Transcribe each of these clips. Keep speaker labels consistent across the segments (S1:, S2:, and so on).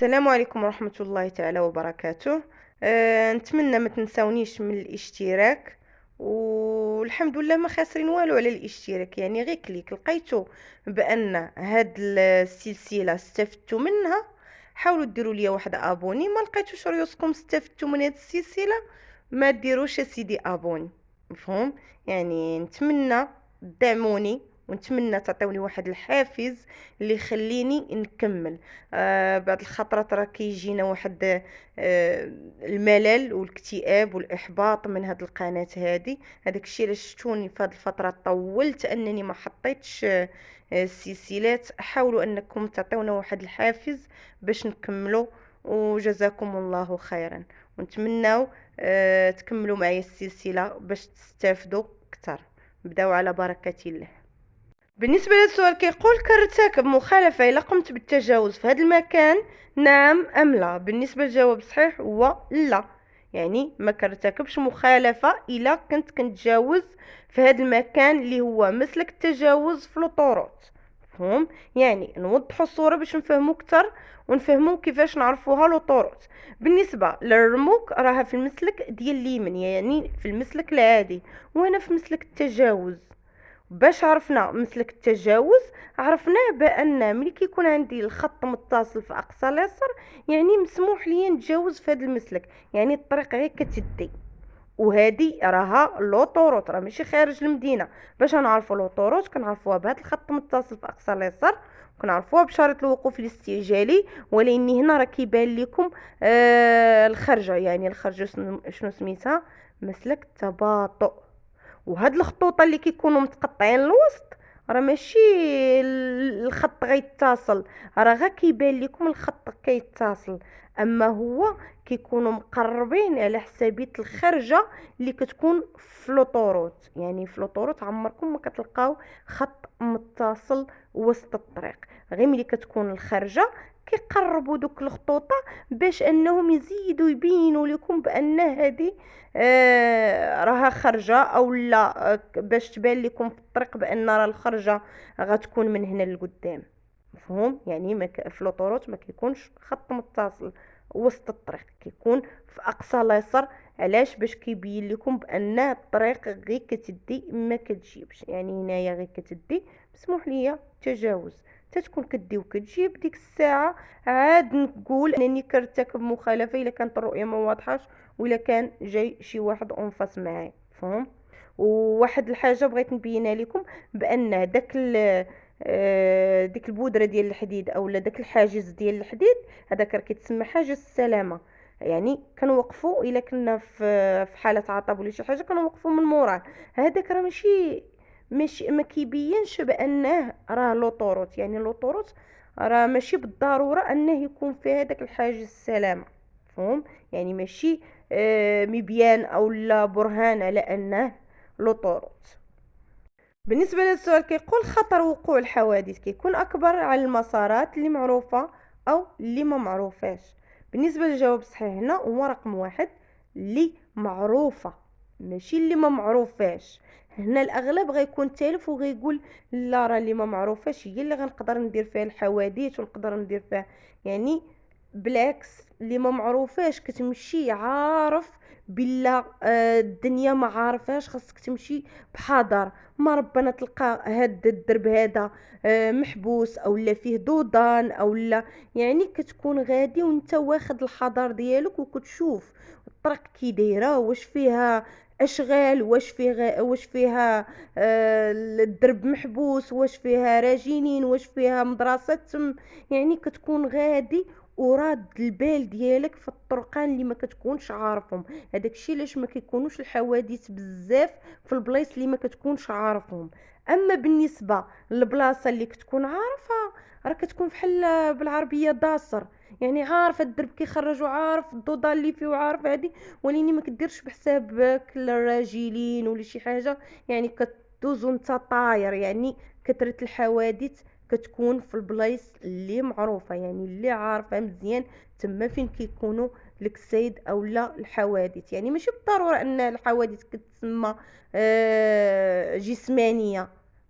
S1: السلام عليكم ورحمة الله تعالى وبركاته. نتمنى ما تنساونيش من الاشتراك، والحمد لله ما خاسرين والو على الاشتراك، يعني غير كليك لقيتو بان هاد السلسلة استفدتوا منها. حاولوا ديروا لي واحد ابوني. ما لقيتوش ريوسكم استفدتوا من هاد السلسلة، ما ديروش يا سيدي ابوني. مفهوم؟ يعني نتمنى تدعموني، ونتمنى تعطيوني واحد الحافز اللي يخليني نكمل. بعض الخطرات راه كيجينا واحد الملل والاكتئاب والاحباط من هاد القناه هادي. هذاك الشيء علاش شفتوني في هاد الفتره طولت انني ما حطيتش السلسلات. حاولوا انكم تعطيونا واحد الحافز باش نكملوا، وجزاكم الله خيرا. ونتمناو تكملوا معايا السلسله باش تستافدوا اكثر. بداو على بركه الله. بالنسبة للسؤال كيقول كنرتكب مخالفة إلا قمت بالتجاوز في هذا المكان، نعم أم لا؟ بالنسبة للجواب الصحيح هو لا. يعني ما كنرتكبش مخالفة إلا كنت كنتجاوز في هذا المكان اللي هو مسلك التجاوز في لوطوروت. مفهوم؟ يعني نوضحوا الصورة باش نفهموا اكثر، ونفهموا كيفاش نعرفوها لوطوروت. بالنسبة للرموك راها في المسلك ديال اليمين، يعني في المسلك العادي، وانا في مسلك التجاوز. باش عرفنا مسلك التجاوز؟ عرفناه بان ملي كيكون عندي الخط متصل في اقصى اليسار، يعني مسموح لي نتجاوز في هذا المسلك، يعني الطريق غير كتدي. وهذه راها لوطوروت، راه ماشي خارج المدينه. باش نعرفوا لوطوروت كنعرفوها بهذا الخط متصل في اقصى اليسار، كنعرفوها بشرط الوقوف الاستعجالي. ولكن هنا راه كيبان لكم الخرجه، يعني الخرجه شنو سميتها؟ مسلك التباطؤ. وهاد الخطوط اللي كيكونوا متقطعين الوسط راه ماشي الخط غيتصل، راه غير كيبان لكم الخط كيتصل. اما هو كيكونوا مقربين على حسابيه الخرجه اللي كتكون في لوطوروت. يعني في لوطوروت عمركم ما كتلقاو خط متصل وسط الطريق، غير ملي كتكون الخرجه كيقربوا دوك الخطوطه باش انهم يزيدوا يبينوا لكم بان هذه راها خرجه او لا. باش تبان لكم في الطريق بان راه الخرجه غتكون من هنا لقدام. مفهوم؟ يعني في لوطوروت ما كيكونش خط متصل وسط الطريق، كيكون في اقصى اليسار. علاش؟ باش كيبين لكم بان الطريق غير كتدي ما كتجيبش، يعني هنايا غير كتدي مسموح ليا تجاوز. تتكون كدي وكتجيب ديك الساعه عاد نقول انني كرتكب مخالفه الا كانت الرؤيه ما واضحاش، ولا كان جاي شي واحد اونفاس معايا. فهم؟ وواحد الحاجه بغيت نبينها لكم، بان ديك البودره ديال الحديد اولا داك الحاجز ديال الحديد، هذاك راه كيتسمى حاجز السلامه. يعني كنوقفوا الا كنا في حاله عطب ولا شي حاجه كنوقفوا من موراه. هذاك راه ماشي ما كيبينش بانه راه لوطوروت. يعني لوطوروت راه ماشي بالضروره انه يكون فيها داك الحاجز السلامه. فهم؟ يعني ماشي مبيان او لا برهان على انه لوطوروت. بالنسبة للسؤال كيقول خطر وقوع الحوادث كيكون أكبر على المسارات اللي معروفة أو اللي ما معروفاش. بالنسبة للجواب الصحيح هنا هو رقم واحد، اللي معروفة، ماشي اللي ما معروفاش. هنا الأغلب غيكون تالف وغيقول لا، راه اللي ما معروفاش هي اللي غنقدر ندير فيها الحوادث ونقدر ندير فيها. يعني بالعكس، اللي ما معروفاش كتمشي عارف بلا الدنيا ما عارفاش، خاصك تمشي بحذر. ما ربنا تلقى هاد الدرب هذا محبوس او لا فيه دودان او لا. يعني كتكون غادي وانت واخد الحذر ديالك وكتشوف الطريق كي دايره، واش فيها اشغال، واش فيها الدرب محبوس، واش فيها راجلين، واش فيها مدرسه تم. يعني كتكون غادي وراد البال ديالك في الطرقان اللي ما كتكونش عارفهم. هذاك الشيء علاش ما كيكونوش الحوادث بزاف في البلايص اللي ما كتكونش عارفهم. اما بالنسبه للبلاصه اللي كتكون عارفها، راه كتكون بحال بالعربيه داصر. يعني عارف الدرب كيخرج وعارف الضوضاء اللي فيه وعارف هادي، وليني ما كديرش بحسابك الراجلين ولا شي حاجه. يعني كدوز وانت طاير. يعني كثره الحوادث كتكون في البلايص اللي معروفه، يعني اللي عارفه مزيان تما فين كيكونوا الكسايد او لا الحوادث. يعني ماشي بالضروره ان الحوادث كتسمى جسمانيه،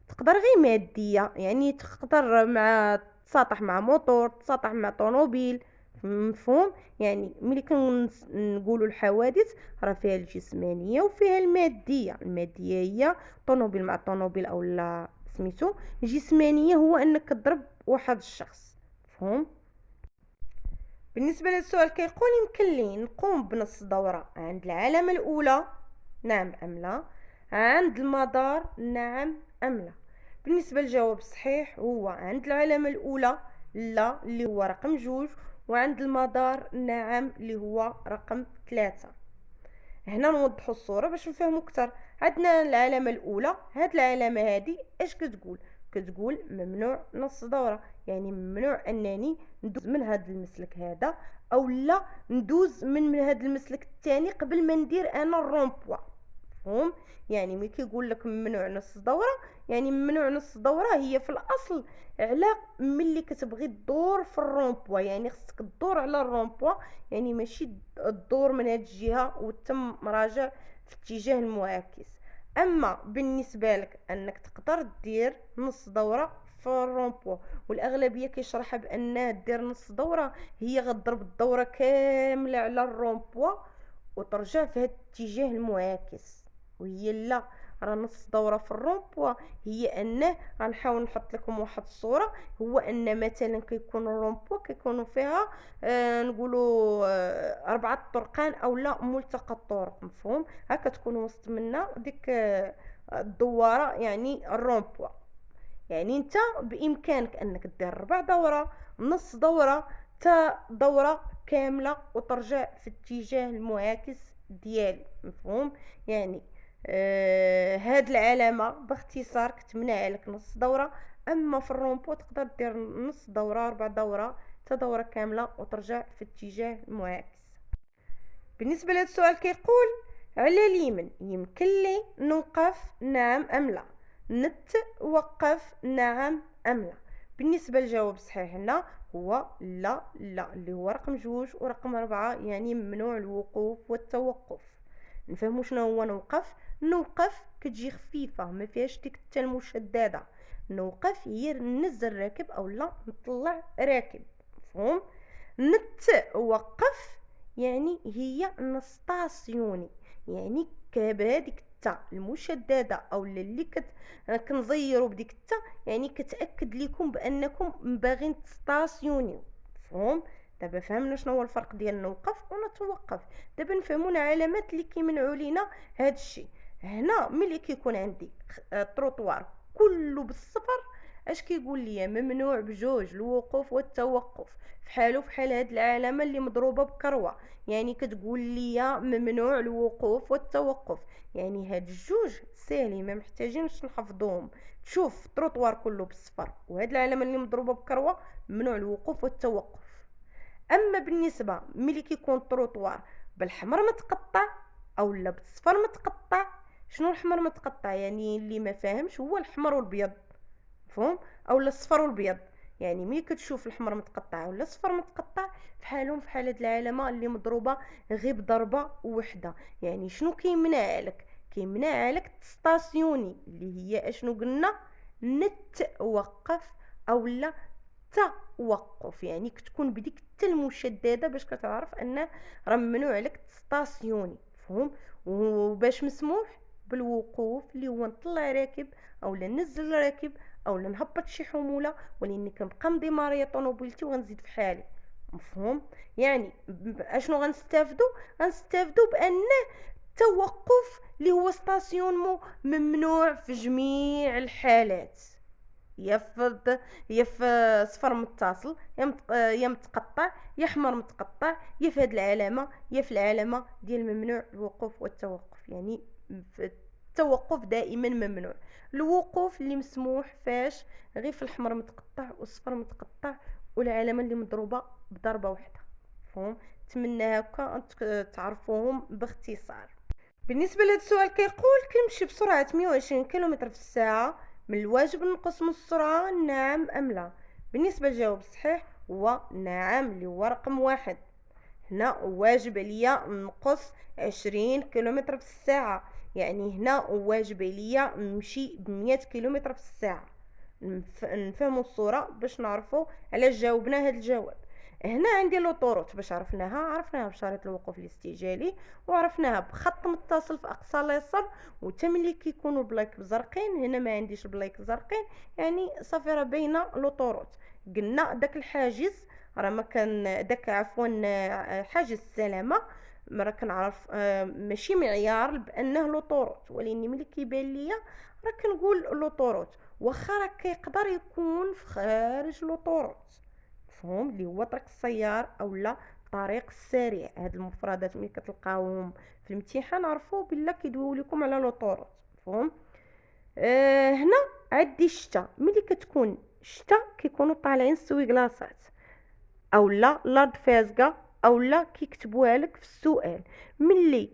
S1: تقدر غير ماديه. يعني تقدر مع تساطح مع موتور، تساطح مع طوموبيل. مفهوم؟ يعني ملي كنقولوا الحوادث راه فيها الجسمانيه وفيها الماديه. الماديه هي طوموبيل مع طوموبيل اولا سميتو. الجسمانيه هو انك تضرب واحد الشخص. مفهوم؟ بالنسبه للسؤال كيقول يمكن لي نقوم بنص دوره عند العلامه الاولى، نعم ام لا؟ عند المدار، نعم ام لا؟ بالنسبه للجواب الصحيح هو عند العلامه الاولى لا اللي هو رقم جوج، وعند المدار نعم اللي هو رقم 3. هنا نوضحوا الصورة باش نفهموا اكثر. عندنا العلامة الأولى، هاد العلامة هادي اش كتقول؟ كتقول ممنوع نص دورة، يعني ممنوع أنني ندوز من هاد المسلك هذا أو لا ندوز من هاد المسلك الثاني قبل ما ندير أنا الرومبوا. مفهوم؟ يعني ملي كيقول لك ممنوع نص دورة، يعني ممنوع نص دورة هي في الأصل على ملي كتبغي تدور في الرومبوا، يعني خصك تدور على الرومبوا، يعني ماشي الدور من هاد الجهه وتم مراجع في الاتجاه المعاكس. اما بالنسبه لك انك تقدر دير نص دوره في الرومبو، والاغلبيه كيشرحها بانها دير نص دوره هي غتضرب الدوره كامله على الرومبو وترجع في هاد الاتجاه المعاكس. وهي لا، راه نص دوره في الرومبوا هي انه غنحاول نحط لكم واحد الصوره. هو ان مثلا كيكون الرومبوا كيكونوا فيها نقولوا 4 طرقان او لا ملتقى الطرق. مفهوم؟ هكا تكون وسط منا ديك الدواره يعني الرومبوا. يعني انت بامكانك انك دير 4 دورة، نص دورة، تا دورة كاملة وترجع في الاتجاه المعاكس ديالي. مفهوم؟ يعني هاد العلامة باختصار كتمنع لك نص دورة. اما في الرومبو تقدر دير نص دورة، 4 دورة، تا دورة كاملة وترجع في الاتجاه المعاكس. بالنسبة لهذا السؤال كيقول على اليمين يمكن لي نوقف نعم ام لا؟ نتوقف نعم ام لا؟ بالنسبة للجواب الصحيح هنا هو لا لا اللي هو رقم جوج ورقم 4، يعني ممنوع الوقوف والتوقف. نفهمو شنو هو نوقف. نوقف كتجي خفيفة ما فيهاش ديك التا المشددة. نوقف هي ننزل راكب او لا نطلع راكب. مفهوم؟ نتوقف يعني هي نستاسيوني، يعني بهذيك التا المشدده او اللي كنزيروا بديك التا، يعني كتاكد لكم بانكم باغيين تستاسيونيو. مفهوم؟ دابا فهمنا شنو هو الفرق ديال نوقف ونتوقف. دابا نفهموا العلامات اللي كيمنعوا لينا هذا الشيء. هنا ملي كيكون عندي تروطوار كله بالصفر، اش كيقول لي؟ ممنوع بجوج الوقوف والتوقف. فحالو فحال هاد العلامه اللي مضروبه بكروه، يعني كتقول لي ممنوع الوقوف والتوقف. يعني هاد الجوج ساهلين ما محتاجينش نحفظوهم. تشوف التروطوار كله بالصفر وهاد العلامه اللي مضروبه بكروه ممنوع الوقوف والتوقف. اما بالنسبه ملي كيكون التروطوار بالحمر متقطع او لا بالصفر متقطع. شنو الحمر متقطع؟ يعني اللي ما فاهمش هو الحمر والابيض. مفهوم؟ اولا الصفر والابيض. يعني ملي كتشوف الحمر متقطع ولا الصفر متقطع فحالهم فحال هاد العلامه اللي مضروبه غير بضربه وحده. يعني شنو كيمنع لك؟ كيمنع لك تستاسيوني اللي هي اشنو قلنا؟ نتوقف اولا توقف. يعني كتكون بديك التا المشدده باش كتعرف ان راه ممنوع لك تستاسيوني. مفهوم؟ وباش مسموح بالوقوف اللي هو نطلع راكب اولا ننزل راكب اولا نهبط شي حموله، ولاني كنبقى مديماريه طوموبيلتي وغنزيد في حالي. مفهوم؟ يعني اشنو غنستافدو بان التوقف اللي هو ستاسيونمون ممنوع في جميع الحالات، يا في صفر متصل، يا متقطع، يا حمر متقطع، يا في هاد العلامه، يا في العلامه ديال ممنوع الوقوف والتوقف. يعني التوقف دائما ممنوع. الوقوف اللي مسموح فاش؟ غير في الحمر متقطع والصفر متقطع والعلامه اللي مضروبه بضربه واحده. مفهوم؟ نتمنى هكا تعرفوهم باختصار. بالنسبه لهذا السؤال كيقول كنمشي بسرعه 120 كيلومتر في الساعه، من الواجب نقص من السرعه نعم ام لا؟ بالنسبه للجواب الصحيح هو نعم اللي هو رقم 1. هنا واجب عليا نقص 20 كيلومتر في الساعه، يعني هنا واجب عليا نمشي ب100 كيلومتر في الساعه. نفهموا الصوره باش نعرفوا علاش جاوبنا هذا الجواب. هنا عندي لوطوروت باش عرفناها بشريط الوقوف الاستعجالي، وعرفناها بخط متصل في اقصى اليسار، وتا ملي كيكونوا البلايك زرقين. هنا ما عنديش البلايك زرقين، يعني صافي راه باينه لوطوروت. قلنا داك الحاجز راه ما كان داك عفوا حاجز السلامه راه كنعرف ماشي معيار بانه لوطوروت، ولكن ملي كيبان ليا راه كنقول لوطوروت، واخا راه كيقدر يكون في خارج لوطوروت، مفهوم، اللي هو طريق السيار اولا طريق السريع. هاد المفردات ملي كتلقاوهم في الامتحان عرفوا بلا كيدويو لكم على لوطوروت، مفهوم. هنا عندي الشتا، ملي كتكون الشتا كيكونوا طالعين السويكلاصات اولا الارض فازقه اولا كيكتبوها لك في السؤال. ملي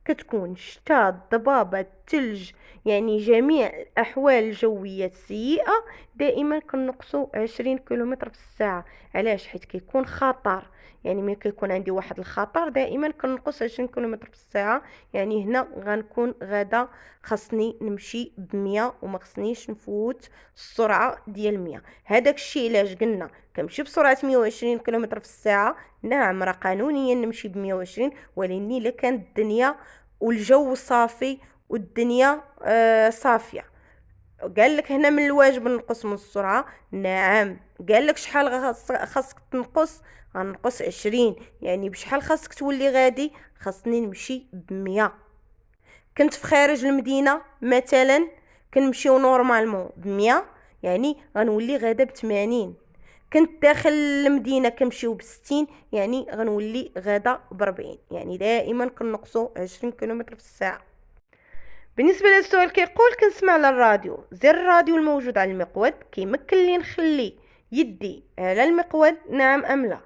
S1: كتكون شتا، الضبابة، الثلج، يعني جميع الأحوال الجوية السيئة، دائما كنقصوا 20 كيلومتر في الساعة. علاش؟ حيت كيكون خطر، يعني ملي كيكون عندي واحد الخطر دائما كنقص 20 كيلومتر في الساعة. يعني هنا غنكون غدا خاصني نمشي ب100 وما خصنيش نفوت السرعة ديال 100. هذاك الشيء علاش قلنا كنمشي بسرعة 120 كيلومتر في الساعة. نعم راه قانونيا نمشي ب120، ولكن الا كانت الدنيا والجو صافي والدنيا صافيه. قال لك هنا من الواجب نقص من السرعه. نعم قال لك شحال خاصك تنقص، غنقص 20. يعني بشحال خاصك تولي غادي؟ خاصني نمشي ب100. كنت في خارج المدينه مثلا كنمشيو نورمالمون ب100، يعني غنولي غادا ب80. كنت داخل المدينه كنمشيو ب60، يعني غنولي غادا ب40. يعني دائما كنقصوا 20 كيلومتر في الساعه. بالنسبه للسؤال كيقول كنسمع على الراديو، زر الراديو الموجود على المقود كيمكن لي نخلي يدي على المقود، نعم ام لا؟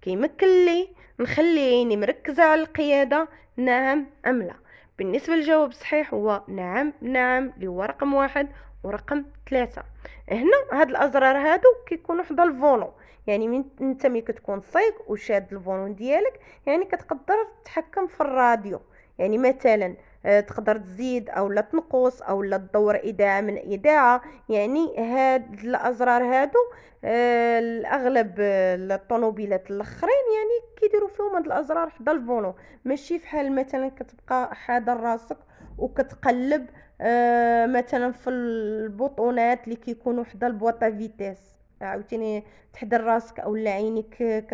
S1: كيمكن لي نخلي عيني مركزه على القياده، نعم ام لا؟ بالنسبه للجواب الصحيح هو نعم. نعم اللي هو رقم 1 ورقم 3. هنا هاد الازرار هادو كيكونوا حدا الفولون، يعني من انت ملي كتكون صايق وشاد الفولون ديالك يعني كتقدر تتحكم في الراديو. يعني مثلا تقدر تزيد او لا تنقص او لا تدور اذاعه من اذاعه. يعني هاد الازرار هادو الاغلب الطوموبيلات الاخرين يعني كيديروا فيهم هاد الازرار حدا الفولون، ماشي فحال مثلا كتبقى حاضر راسك وكتقلب مثلا في البطونات اللي كيكونوا حدا البواطه فيتيس، عاوتاني تحضر راسك اولا عينيك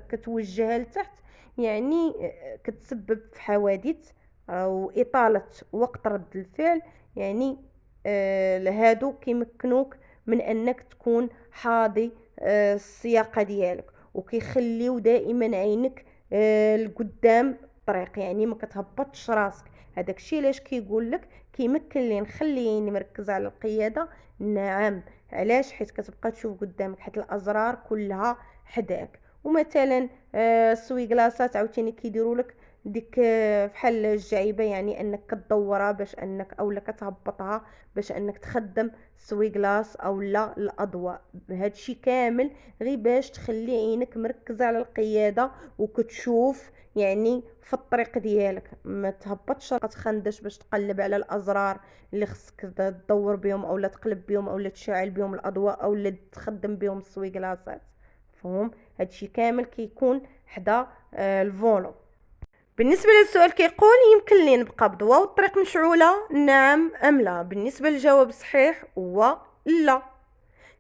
S1: كتوجهها لتحت، يعني كتسبب في حوادث او اطاله وقت رد الفعل. يعني لهادو كيمكنوك من انك تكون حاضي السياقه ديالك، وكيخليو دائما عينك لقدام الطريق، يعني ما كتهبطش راسك. هذاك الشيء علاش كيقول لك كيمكن لي نخلي عيني مركزه على القياده. نعم علاش؟ حيت كتبقى تشوف قدامك، حيت الازرار كلها حداك. ومثلا السويكلاصات عاوتاني كيديروا لك ديك فحال الجعيبه، يعني انك كتدورها باش انك اولا كتهبطها باش انك تخدم السويكلاص اولا الاضواء. هادشي كامل غير باش تخلي عينك مركزه على القياده وكتشوف يعني في الطريق ديالك، ما تهبطش تخندش باش تقلب على الازرار اللي خصك تدور بهم اولا تقلب بهم اولا تشعل بهم الاضواء اولا تخدم بهم السويكلاصات، مفهوم. هادشي كامل كيكون حدا الفولو. بالنسبه للسؤال كيقول يمكن لي نبقى بضوء والطريق مشعوله، نعم ام لا؟ بالنسبه للجواب الصحيح هو لا.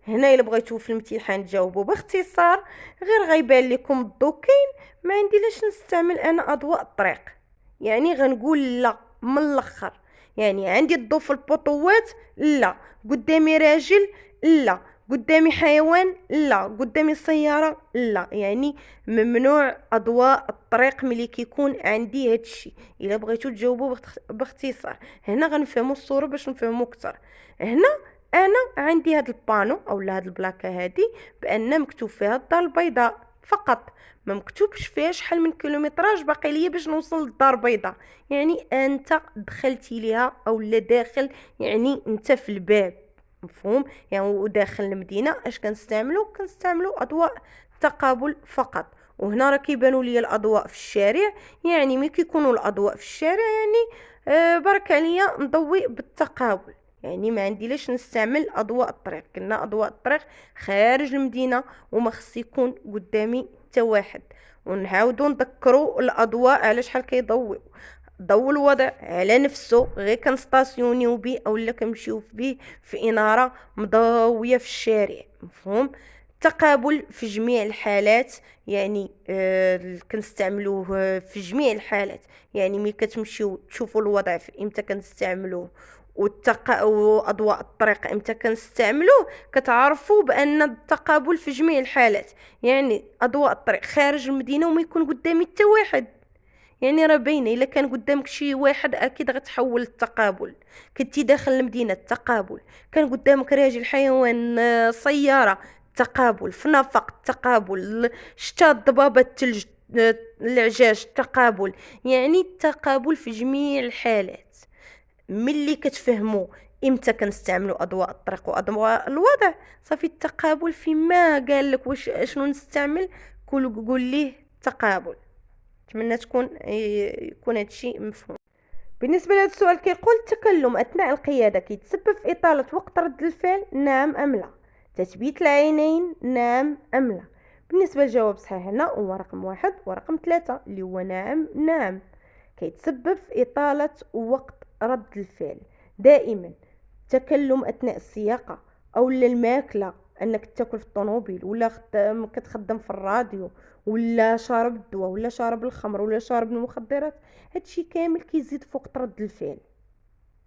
S1: هنا الا بغيتو في الامتحان تجاوبوا باختصار غير غيبان لكم الضو كاين، ما عندي لاش نستعمل انا اضواء الطريق، يعني غنقول لا من الاخر. يعني عندي الضو في البطوات لا، قدامي راجل لا، قدامي حيوان لا، قدامي سيارة لا. يعني ممنوع اضواء الطريق ملي كيكون عندي هادشي. الا بغيتو تجاوبوا باختصار هنا غنفهموا الصورة باش نفهموا اكثر. هنا انا عندي هاد البانو اولا هاد البلاكه هادي بان مكتوب فيها الدار البيضاء فقط، ما مكتوبش فيها شحال من كيلومتراج باقي ليا باش نوصل للدار البيضاء. يعني انت دخلتي ليها اولا داخل، يعني انت في الباب، مفهوم. يعني وداخل المدينه اش كنستعملوا اضواء تقابل فقط. وهنا راه كيبانوا لي الاضواء في الشارع، يعني ملي كيكونوا الاضواء في الشارع يعني برك عليا نضوي بالتقابل. يعني ما عندي لاش نستعمل اضواء الطريق. قلنا اضواء الطريق خارج المدينه وما خص يكون قدامي حتى واحد. ونعاودو نذكروا الاضواء على شحال كيضويو. ضو الوضع على نفسه، غير كنستاسيونيو بيه اولا كنمشيو بيه في اناره مضويه في الشارع، مفهوم. التقابل في جميع الحالات، يعني كنستعملوه في جميع الحالات. يعني ملي كتمشيو تشوفوا الوضع في امتى كنستعملوه، واضواء الطريق امتى كنستعملوه، كتعرفوا بان التقابل في جميع الحالات. يعني اضواء الطريق خارج المدينه وما يكون قدامي حتى واحد، يعني راه باينه. الا كان قدامك شي واحد اكيد غتحول التقابل. كنتي داخل المدينه التقابل، كان قدامك راجل حيوان سياره التقابل، في نفق التقابل، شتا الضبابه الثلج العجاج التقابل. يعني التقابل في جميع الحالات. ملي كتفهموا امتى كنستعملوا اضواء الطريق واضواء الوضع، صافي التقابل فيما قال لك واش شنو نستعمل قول ليه تقابل. نتمنى يكون هادشي مفهوم. بالنسبه لهذا السؤال كيقول: التكلم اثناء القياده كيتسبب في اطاله وقت رد الفعل، نعم ام لا؟ تثبيت العينين، نعم ام لا؟ بالنسبه للجواب صحيح هنا هو رقم 1 ورقم 3 اللي هو نعم. نعم كيتسبب في اطاله وقت رد الفعل دائما. التكلم اثناء السياقه اولا الماكله، انك تاكل في الطوموبيل، ولا كتخدم في الراديو، ولا شارب الدواء، ولا شارب الخمر، ولا شارب المخدرات، هادشي كامل كيزيد في وقت رد الفعل،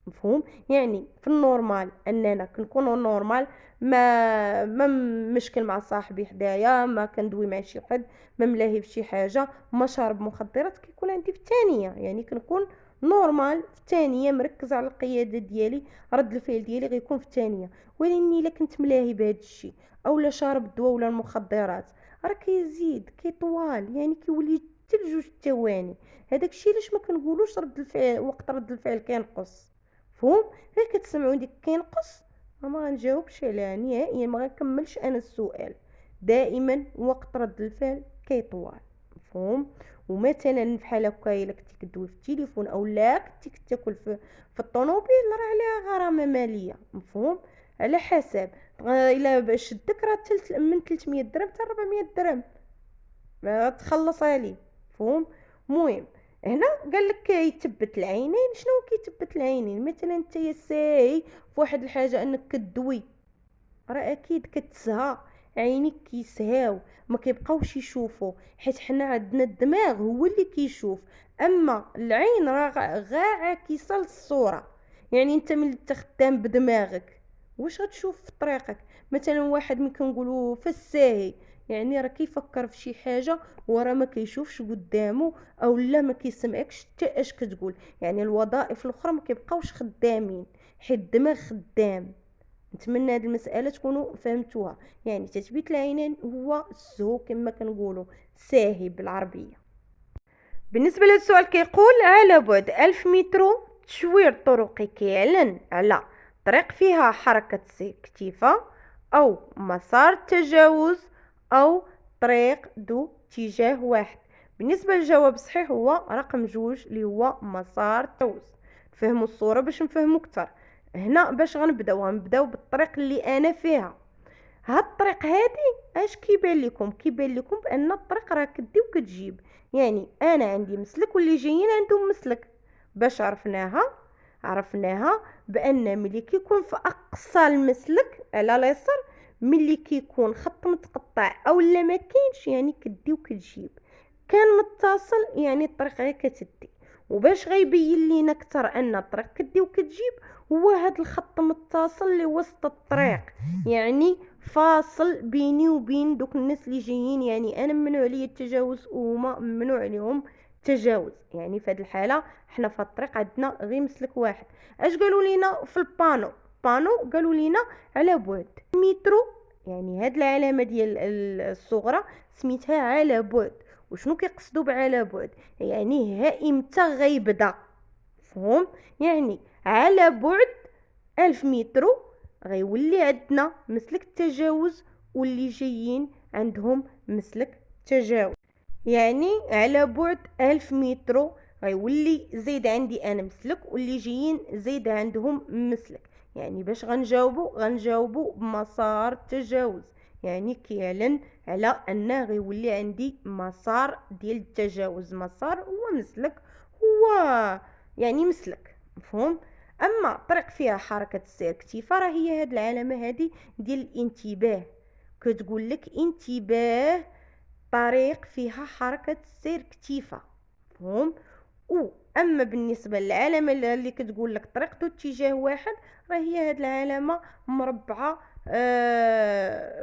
S1: مفهوم. يعني في النورمال اننا كنكونوا نورمال، ما مشكل مع صاحبي حدايا، ما كندوي مع شي حد، ما ملاهي بشي حاجه، ما شارب مخدرات، كيكون عندي في الثانيه. يعني كنكون نورمال في الثانيه، مركز على القياده ديالي، رد الفعل ديالي غيكون في الثانيه. ولكن الا كنت ملاهي بهذا الشيء اولا شارب الدواء ولا المخدرات، راه كيزيد كيطوال، يعني كيولي حتى لجوج ثواني. هذاك الشيء علاش ما كنقولوش رد الفعل، وقت رد الفعل كينقص، مفهوم. غير كتسمعوا ديك كينقص، ما غنجاوبش عليها نهائيا، ما غنكملش انا السؤال. دائما وقت رد الفعل كيطوال، مفهوم. ومثلا بحال هكا الا كنتي كدوي في التليفون او لا كنتي كتاكل في الطوموبيل، راه عليها غرامه ماليه، مفهوم. على حسب، الا باش شدك راه من 300 درهم حتى 400 درهم ما تخلص عليه، مفهوم. المهم هنا قال لك كيثبت العينين. شنو كيثبت العينين؟ مثلا انت يا ساهي في واحد الحاجه انك كدوي، راه اكيد كتسهى، عينيك كيسهاو ما كيبقاوش يشوفوا، حيت حنا عندنا الدماغ هو اللي كيشوف، اما العين راه غا عاكسه للصوره. يعني انت ملي تخدام بدماغك واش غتشوف في طريقك؟ مثلا واحد ملي كنقولوا فساهي، يعني راه كيفكر في شي حاجه وراه ما كيشوفش قدامه، او لا ما كيسمعكش حتى اش كتقول. يعني الوظائف الاخرى ما كيبقاوش خدامين حيت الدماغ خدام. نتمنى هذه المساله تكونوا فهمتوها. يعني تثبيت العينين هو السهو كما كنقولوا، ساهي بالعربيه. بالنسبه للسؤال كيقول: على بعد 1000 متر تشوير طرقي كيعلن على طريق فيها حركه اكتفاء او مسار تجاوز او طريق ذو اتجاه واحد. بالنسبه للجواب الصحيح هو رقم 2 اللي هو مسار تجاوز. فهموا الصوره باش نفهموا اكثر. هنا باش غنبداو بالطريق اللي انا فيها. هاد الطريق هادي اش كيبان لكم؟ كيبان لكم بان الطريق راه كدي وكتجيب. يعني انا عندي مسلك واللي جايين عندهم مسلك. باش عرفناها بان ملي كيكون في اقصى المسلك على اليسار، ملي كيكون خط متقطع او لا ما كاينش، يعني كدي وكتجيب. كان متصل يعني الطريق غير كتدي. وباش غيبين لينا اكثر ان الطريق كدي وكتجيب، هو هذا الخط متصل لوسط الطريق، يعني فاصل بيني وبين دوك الناس اللي جايين. يعني انا ممنوع عليا التجاوز وهما ممنوع عليهم التجاوز. يعني في هذه الحاله حنا في الطريق عندنا غير مسلك واحد. اش قالوا لينا في البانو؟ قالوا لينا على بعد مترو، يعني هاد العلامه ديال الصغرى سميتها على بعد. وشنو كيقصدوا بعلى بعد؟ يعني ها امتى غيبدا، مفهوم. يعني على بعد 1000 متر غيولي عندنا مسلك التجاوز واللي جايين عندهم مسلك تجاوز. يعني على بعد 1000 متر غيولي زيد عندي انا مسلك واللي جايين زيد عندهم مسلك. يعني باش غنجاوبو بمسار التجاوز، يعني كيعلن على ان غيولي عندي مسار ديال التجاوز. مسار هو مسلك، هو يعني مسلك، مفهوم. اما طريق فيها حركه السير كتيفه، راه هي هاد العلامه هادي ديال الانتباه، كتقول لك انتباه، طريق فيها حركه السير كتيفه، مفهوم. اما بالنسبه للعلامه اللي كتقول لك طريق ذو اتجاه واحد، راه هي هاد العلامه مربعه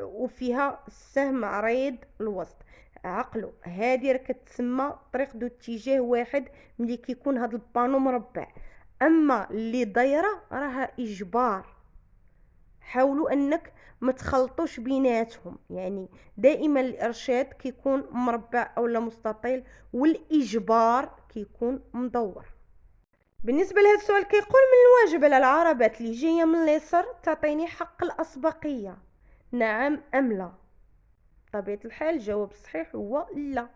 S1: وفيها السهم عريض الوسط. عقلوا هذه راه كتسمى طريق ذو اتجاه واحد ملي كيكون هاد البانو مربع. اما اللي دايره راها اجبار، حاولوا انك ما تخلطوش بيناتهم، يعني دائما الارشاد كيكون مربع اولا مستطيل، والاجبار كيكون مدور. بالنسبه لهذا السؤال كيقول من الواجب على العربات اللي جايه من اليسار تعطيني حق الاسبقيه، نعم ام لا؟ بطبيعه الحال الجواب الصحيح هو لا.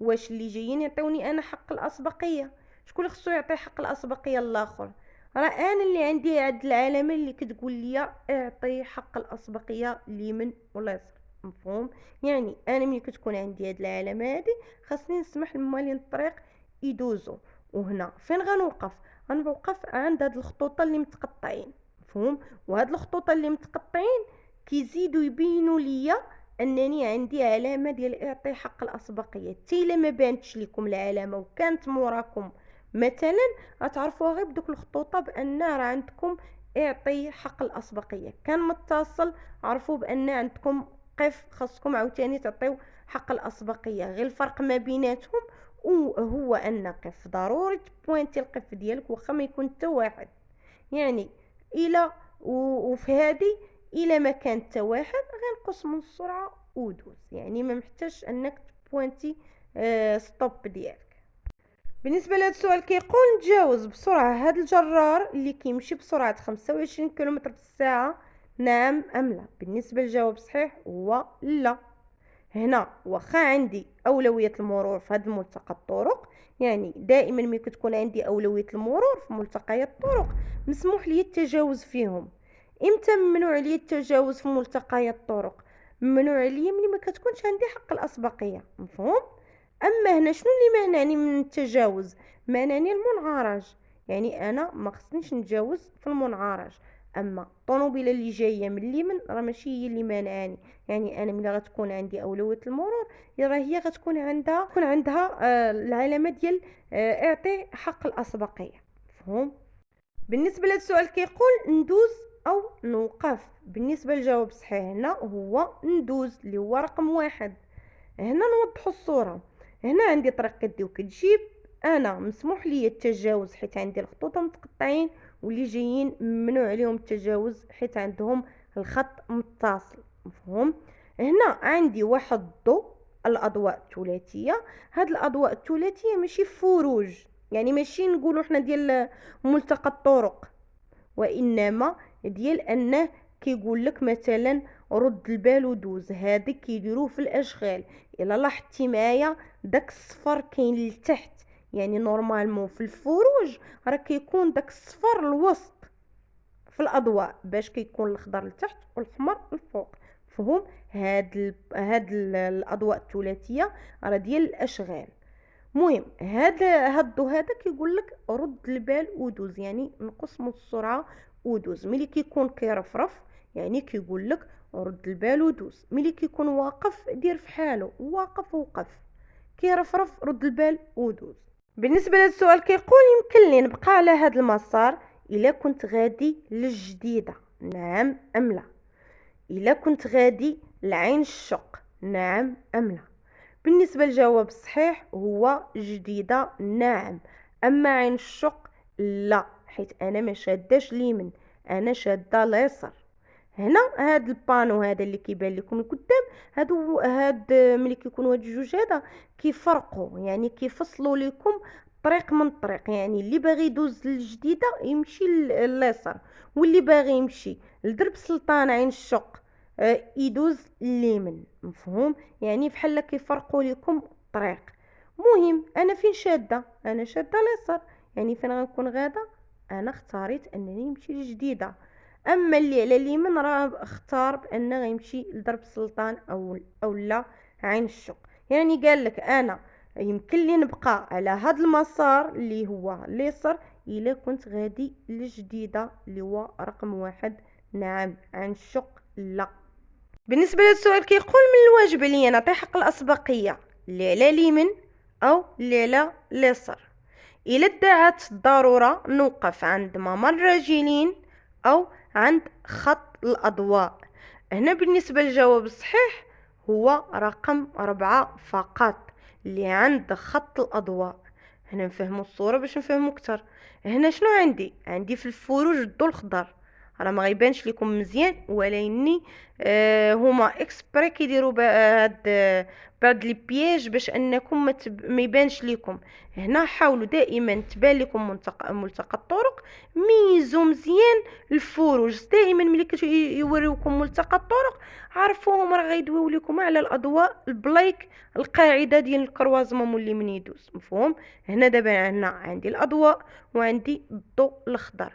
S1: واش اللي جايين يعطوني انا حق الاسبقيه؟ شكون اللي خصو يعطي حق الاسبقيه الاخر؟ راه انا اللي عندي هاد العلامه اللي كتقول لي اعطي حق الاسبقيه اليمين ولا يسار، مفهوم. يعني انا ملي كتكون عندي هاد العلامه هادي خاصني نسمح لمالين الطريق يدوزوا. وهنا فين غنوقف؟ غنوقف عند هاد الخطوط اللي متقطعين، مفهوم. وهاد الخطوط اللي متقطعين كيزيدوا يبينوا ليا انني عندي علامه ديال اعطي حق الاسبقيه. حتى الا ما بانتش لكم العلامه وكانت موراكم مثلا، غتعرفوها غير بدوك الخطوطه بان راه عندكم اعطي حق الاسبقيه. كان متصل عرفوا بان عندكم قف، خاصكم عاوتاني تعطيو حق الاسبقيه. غير الفرق ما بيناتهم وهو ان قف ضروري تبوينتي القف ديالك واخا ما يكون حتى واحد، يعني الى وفي هذه الى ما كان حتى واحد غنقص من السرعه ودوز، يعني ما محتاجش انك تبوينتي ستوب ديالك. بالنسبه لهذا السؤال كيقول نتجاوز بسرعه هذا الجرار اللي كيمشي بسرعه 25 كيلومتر في الساعه، نعم ام لا؟ بالنسبه للجواب الصحيح هو لا. هنا واخا عندي اولويه المرور في هذا الملتقى الطرق، يعني دائما ملي كتكون عندي اولويه المرور في ملتقيات الطرق مسموح لي التجاوز فيهم. امتى ممنوع لي التجاوز في ملتقيات الطرق؟ ممنوع لي ملي ما كتكونش عندي حق الاسبقيه، مفهوم. اما هنا شنو اللي مانعني من التجاوز؟ مانعني المنعرج، يعني انا ما خصنيش نتجاوز في المنعرج. اما الطوموبيله اللي جايه من اليمين راه ماشي هي اللي مانعاني، يعني انا ملي غتكون عندي اولويه المرور راه هي غتكون عندها العلامه ديال اعطي حق الاسبقيه، مفهوم. بالنسبه لهذا السؤال كيقول ندوز او نوقف. بالنسبه للجواب الصحيح هنا هو ندوز، اللي هو رقم واحد. هنا نوضحوا الصوره. هنا عندي طريق كدي وكتجيب، انا مسموح لي التجاوز حيت عندي الخطوط متقطعين، واللي جايين ممنوع عليهم التجاوز حيت عندهم الخط متصل، مفهوم. هنا عندي واحد الضوء، الاضواء الثلاثيه. هاد الاضواء الثلاثيه ماشي فروج، يعني ماشي نقولوا حنا ديال ملتقى الطرق، وانما ديال انه كيقول لك مثلا رد البال ودوز. هذا كيديروه في الاشغال. الا لاحظتي معايا داك الصفر كاين لتحت، يعني نورمالمون في الفروج راه كيكون داك الصفر الوسط في الاضواء باش كيكون الاخضر لتحت والاحمر الفوق، مفهوم. هاد الاضواء الثلاثيه راه ديال الاشغال. مهم هاد الضو هذا كيقول لك رد البال ودوز، يعني نقص من السرعه ودوز. ملي كيكون كيرفرف يعني كيقول لك رد البال ودوز. ملي كيكون واقف دير في حاله، واقف وقف. كيرفرف رد البال ودوز. بالنسبه لهذا السؤال كيقول يمكن لي نبقى على هذا المسار الا كنت غادي للجديده، نعم ام لا؟ الا كنت غادي لعين الشق، نعم ام لا؟ بالنسبة للجواب الصحيح هو جديدة، نعم. أما عين الشق لا، حيت أنا ما شاداش اليمين، أنا شادة اليسار. هنا هاد البانو هذا اللي كيبان لكم القدام، هاد ملي كيكونوا هاد الجوج هذا كيفرقوا، يعني كيفصلوا لكم طريق من طريق. يعني اللي باغي يدوز للجديدة يمشي لليسار، واللي باغي يمشي لدرب سلطان عين الشق يدوز اليمين، مفهوم. يعني بحال كيفرقوا لكم الطريق. مهم انا فين شاده؟ انا شاده اليسار، يعني فين غنكون غاده؟ انا اختاريت انني نمشي للجديده. اما اللي على اليمين راه اختار بانه غيمشي لدرب السلطان او لا عين الشق. يعني قال لك انا يمكن لي نبقى على هذا المسار اللي هو اليسار الا كنت غادي للجديده اللي هو رقم واحد. نعم عين الشق لا. بالنسبه للسؤال كيقول من الواجب عليا نعطي حق الاسبقيه اللي على اليمين او اللي على اليسار. إلى ادعت الضرورة نوقف عند ممر الراجلين أو عند خط الأضواء. هنا بالنسبة للجواب الصحيح هو رقم 4 فقط اللي عند خط الأضواء. هنا نفهموا الصورة باش نفهموا أكتر. هنا شنو عندي في الفروج الضوء الخضر، راه ما غيبانش لكم مزيان ولكني هما اكسبري كيديروا بعض لي بياج باش انكم ما يبانش لكم. هنا حاولوا دائما تبان لكم ملتقى الطرق، ميزوا مزيان الفروج دائما ملي يوريوكم ملتقى الطرق عرفوهم راه غيدويو لكم على الاضواء البلايك القاعده ديال الكروازمون اللي من يدوز. مفهوم؟ هنا دابا هنا عندي الاضواء وعندي الضوء الاخضر.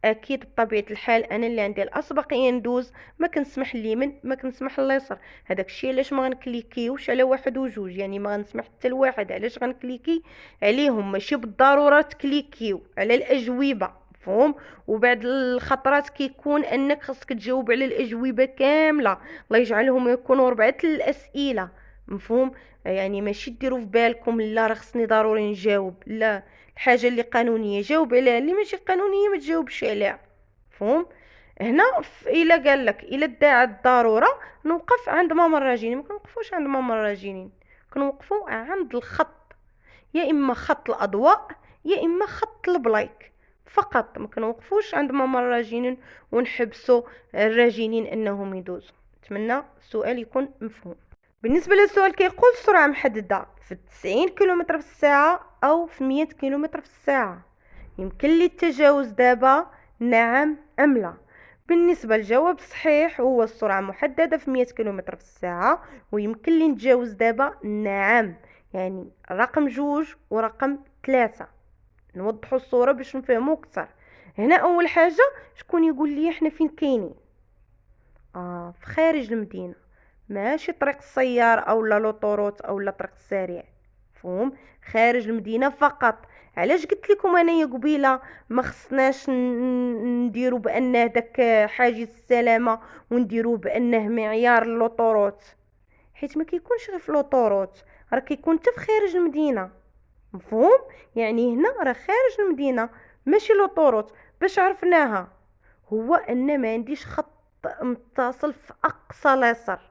S1: اكيد بطبيعه الحال انا اللي عندي الاسبقيه ندوز، ما كنسمح اليمين ما كنسمح اليسار. هذاك الشيء علاش ما غنكليكيوش على واحد وجوج، يعني ما غنسمح حتى لواحد. علاش غنكليكي عليهم؟ ماشي بالضروره تكليكيو على الاجوبه. مفهوم؟ وبعد الخطرات كيكون انك خاصك تجاوب على الاجوبه كامله، الله يجعلهم يكونوا 4 الاسئله. مفهوم؟ يعني ماشي ديروا في بالكم لا راه خصني ضروري نجاوب، لا، الحاجه اللي قانونيه جاوب عليها، اللي ماشي قانونيه ما تجاوبش عليها. مفهوم؟ هنا الا قال لك الا ادعى الضروره نوقف عند ممر الراجلين، ما كنوقفوش عند ممر الراجلين، كنوقفوا عند الخط، يا اما خط الاضواء يا اما خط البلايك فقط. ما كنوقفوش عند ممر الراجلين ونحبسوا الراجلين انهم يدوزوا. نتمنى السؤال يكون مفهوم. بالنسبة للسؤال كيقول السرعة محددة في 90 كيلومتر في الساعة أو في 100 كيلومتر في الساعة، يمكن لي التجاوز دابا نعم أم لا؟ بالنسبة للجواب الصحيح هو السرعة محددة في 100 كيلومتر في الساعة ويمكن لي نتجاوز دابا نعم. يعني رقم 2 ورقم 3. نوضحوا الصورة باش نفهموا أكثر. هنا أول حاجة شكون يقول لي احنا فين كاينين؟ في خارج المدينة، ماشي طريق السيار او لا لوطوروت او لا طريق السريع. مفهوم؟ خارج المدينه فقط. علاش قلت لكم انايا قبيله ما خصناش نديروا بان داك حاجز السلامه ونديروه بانه معيار اللوطوروت؟ حيت ما كيكونش غير في لوطوروت، راه كيكون حتى في خارج المدينه. مفهوم؟ يعني هنا راه خارج المدينه ماشي لوطوروت. باش عرفناها؟ هو ان ما عنديش خط متصل في اقصى اليسار.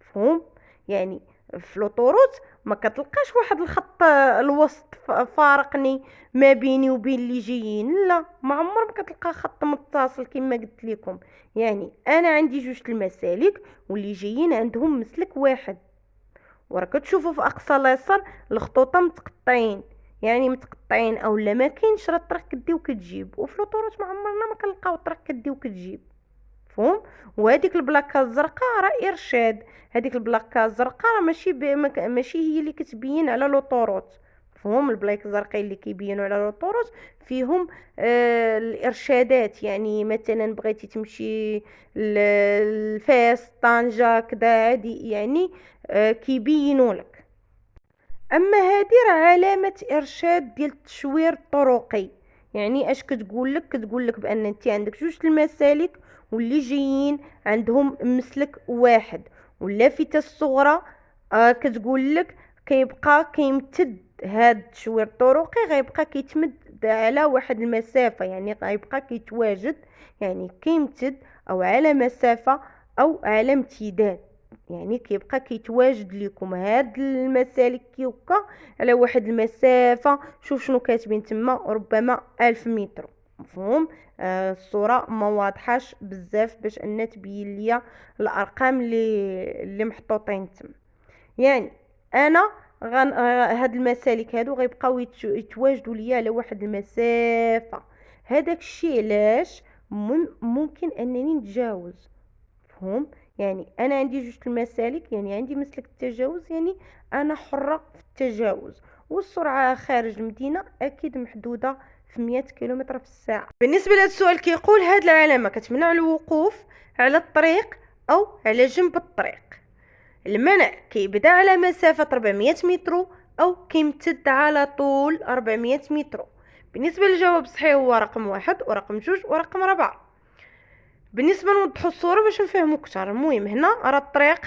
S1: مفهوم؟ يعني في لوطوروت ما كتلقاش واحد الخط الوسط فارقني ما بيني وبين اللي جايين، لا، ما عمر ما كتلقى خط متصل كما قلت لكم. يعني انا عندي 2 المسالك واللي جايين عندهم مسلك واحد، ورا كتشوفوا في اقصى اليسار الخطوطه متقطعين، يعني متقطعين او لا ما كاينش راه الطريق كدي وكتجيب. وفي لوطوروت ما عمرنا ما كنلقاو الطريق كدي وكتجيب. مفهوم؟ وهذيك البلاكه الزرقاء راه ارشاد. هذيك البلاكه الزرقاء راه ماشي هي اللي كتبين على لوطوروت. مفهوم؟ البلايك الزرقاء اللي كيبينوا على لوطوروت فيهم الارشادات. يعني مثلا بغيتي تمشي لفاس طنجة كذا، هادي يعني كيبينوا لك. اما هذه راه علامه ارشاد ديال التشوير الطرقي. يعني اش كتقول لك؟ كتقول لك بان انت عندك 2 المسالك واللي جايين عندهم مسلك واحد. واللافته الصغرى كتقول لك كيبقى كيمتد هاد التشوير الطرقي، غيبقى كيتمد على واحد المسافه، يعني غيبقى كيتواجد، يعني كيمتد او على مسافه او على امتداد. يعني كيبقى كيتواجد لكم هاد المسالك كيوكا على واحد المسافة. شوف شنو كاتبين تما، ربما 1000 متر. مفهوم؟ الصورة ما واضحاش بزاف باش ان تبين ليا الارقام اللي محطوطين تما. يعني انا هاد المسالك هادو غيبقاو يتواجدوا ليا على واحد المسافة. هذاك الشيء علاش ممكن انني نتجاوز. مفهوم؟ يعني انا عندي 2 المسالك، يعني عندي مسلك التجاوز، يعني انا حرة في التجاوز. والسرعة خارج المدينة اكيد محدودة في 100 كيلومتر في الساعة. بالنسبة لهذا السؤال كيقول هاد العلامة كتمنع الوقوف على الطريق أو على جنب الطريق. المنع كيبدا على مسافة 400 متر أو كيمتد على طول 400 متر. بالنسبة للجواب الصحيح هو رقم 1 ورقم 2 ورقم 4. بالنسبة نوضحوا الصورة باش نفهموا اكثر. المهم هنا راه الطريق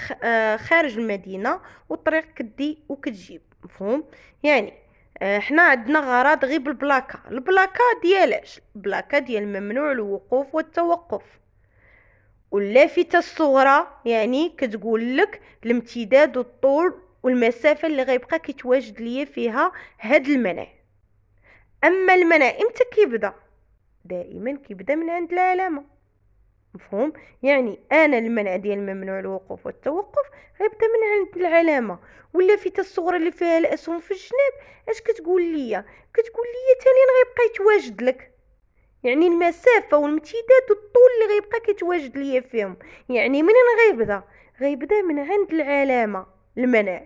S1: خارج المدينة والطريق كدي وكتجيب، مفهوم؟ يعني حنا عندنا غرض غير بالبلاكا. البلاكا ديالاش؟ البلاكا ديال ممنوع الوقوف والتوقف. واللافتة الصغرى يعني كتقول لك الامتداد والطول والمسافة اللي غيبقى كيتواجد ليا فيها هاد المنع. اما المنع امتى كيبدا؟ دائما كيبدا من عند العلامة، مفهوم؟ يعني انا المنع ديال ممنوع الوقوف والتوقف غيبدا من عند العلامه. واللافته الصغرى اللي فيها الاسهم في الجناب اش كتقول ليا؟ كتقول ليا تالي غيبقى يتواجد لك، يعني المسافه والامتداد والطول اللي غيبقى كيتواجد ليا فيهم. يعني منين غيبدا؟ غيبدا من عند العلامه المنع،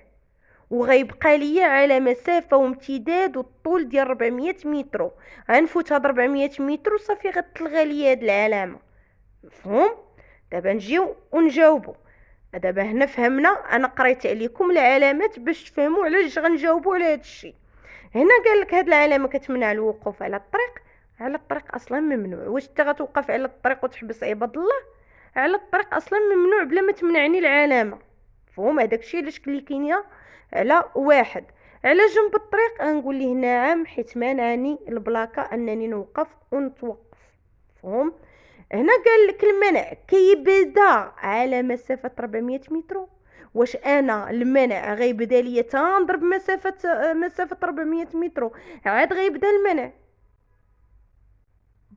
S1: وغيبقى ليا على مسافه وامتداد والطول ديال 400 متر. غنفوت هاد 400 متر وصافي غتلغى ليا هاد العلامه، مفهوم؟ دابا نجيو ونجاوبوا. دابا هنا فهمنا، انا قريت عليكم العلامات باش تفهموا علاش غنجاوبوا على هذا الشيء. هنا قال لك هاد العلامه كتمنع الوقوف على الطريق. على الطريق اصلا ممنوع. واش انت غتوقف على الطريق وتحبس عباد الله؟ على الطريق اصلا ممنوع بلا ما تمنعني العلامه، مفهوم؟ هذاك الشيء علاش كليكينيا على 1. على جنب الطريق غنقول ليه نعم حيت مانعني البلاكه انني نوقف ونتوقف، مفهوم؟ هنا قال لك المنع كيبدا على مسافة 400 متر. واش انا المنع غيبدا ليا تنضرب مسافة 400 متر عاد غيبدا المنع؟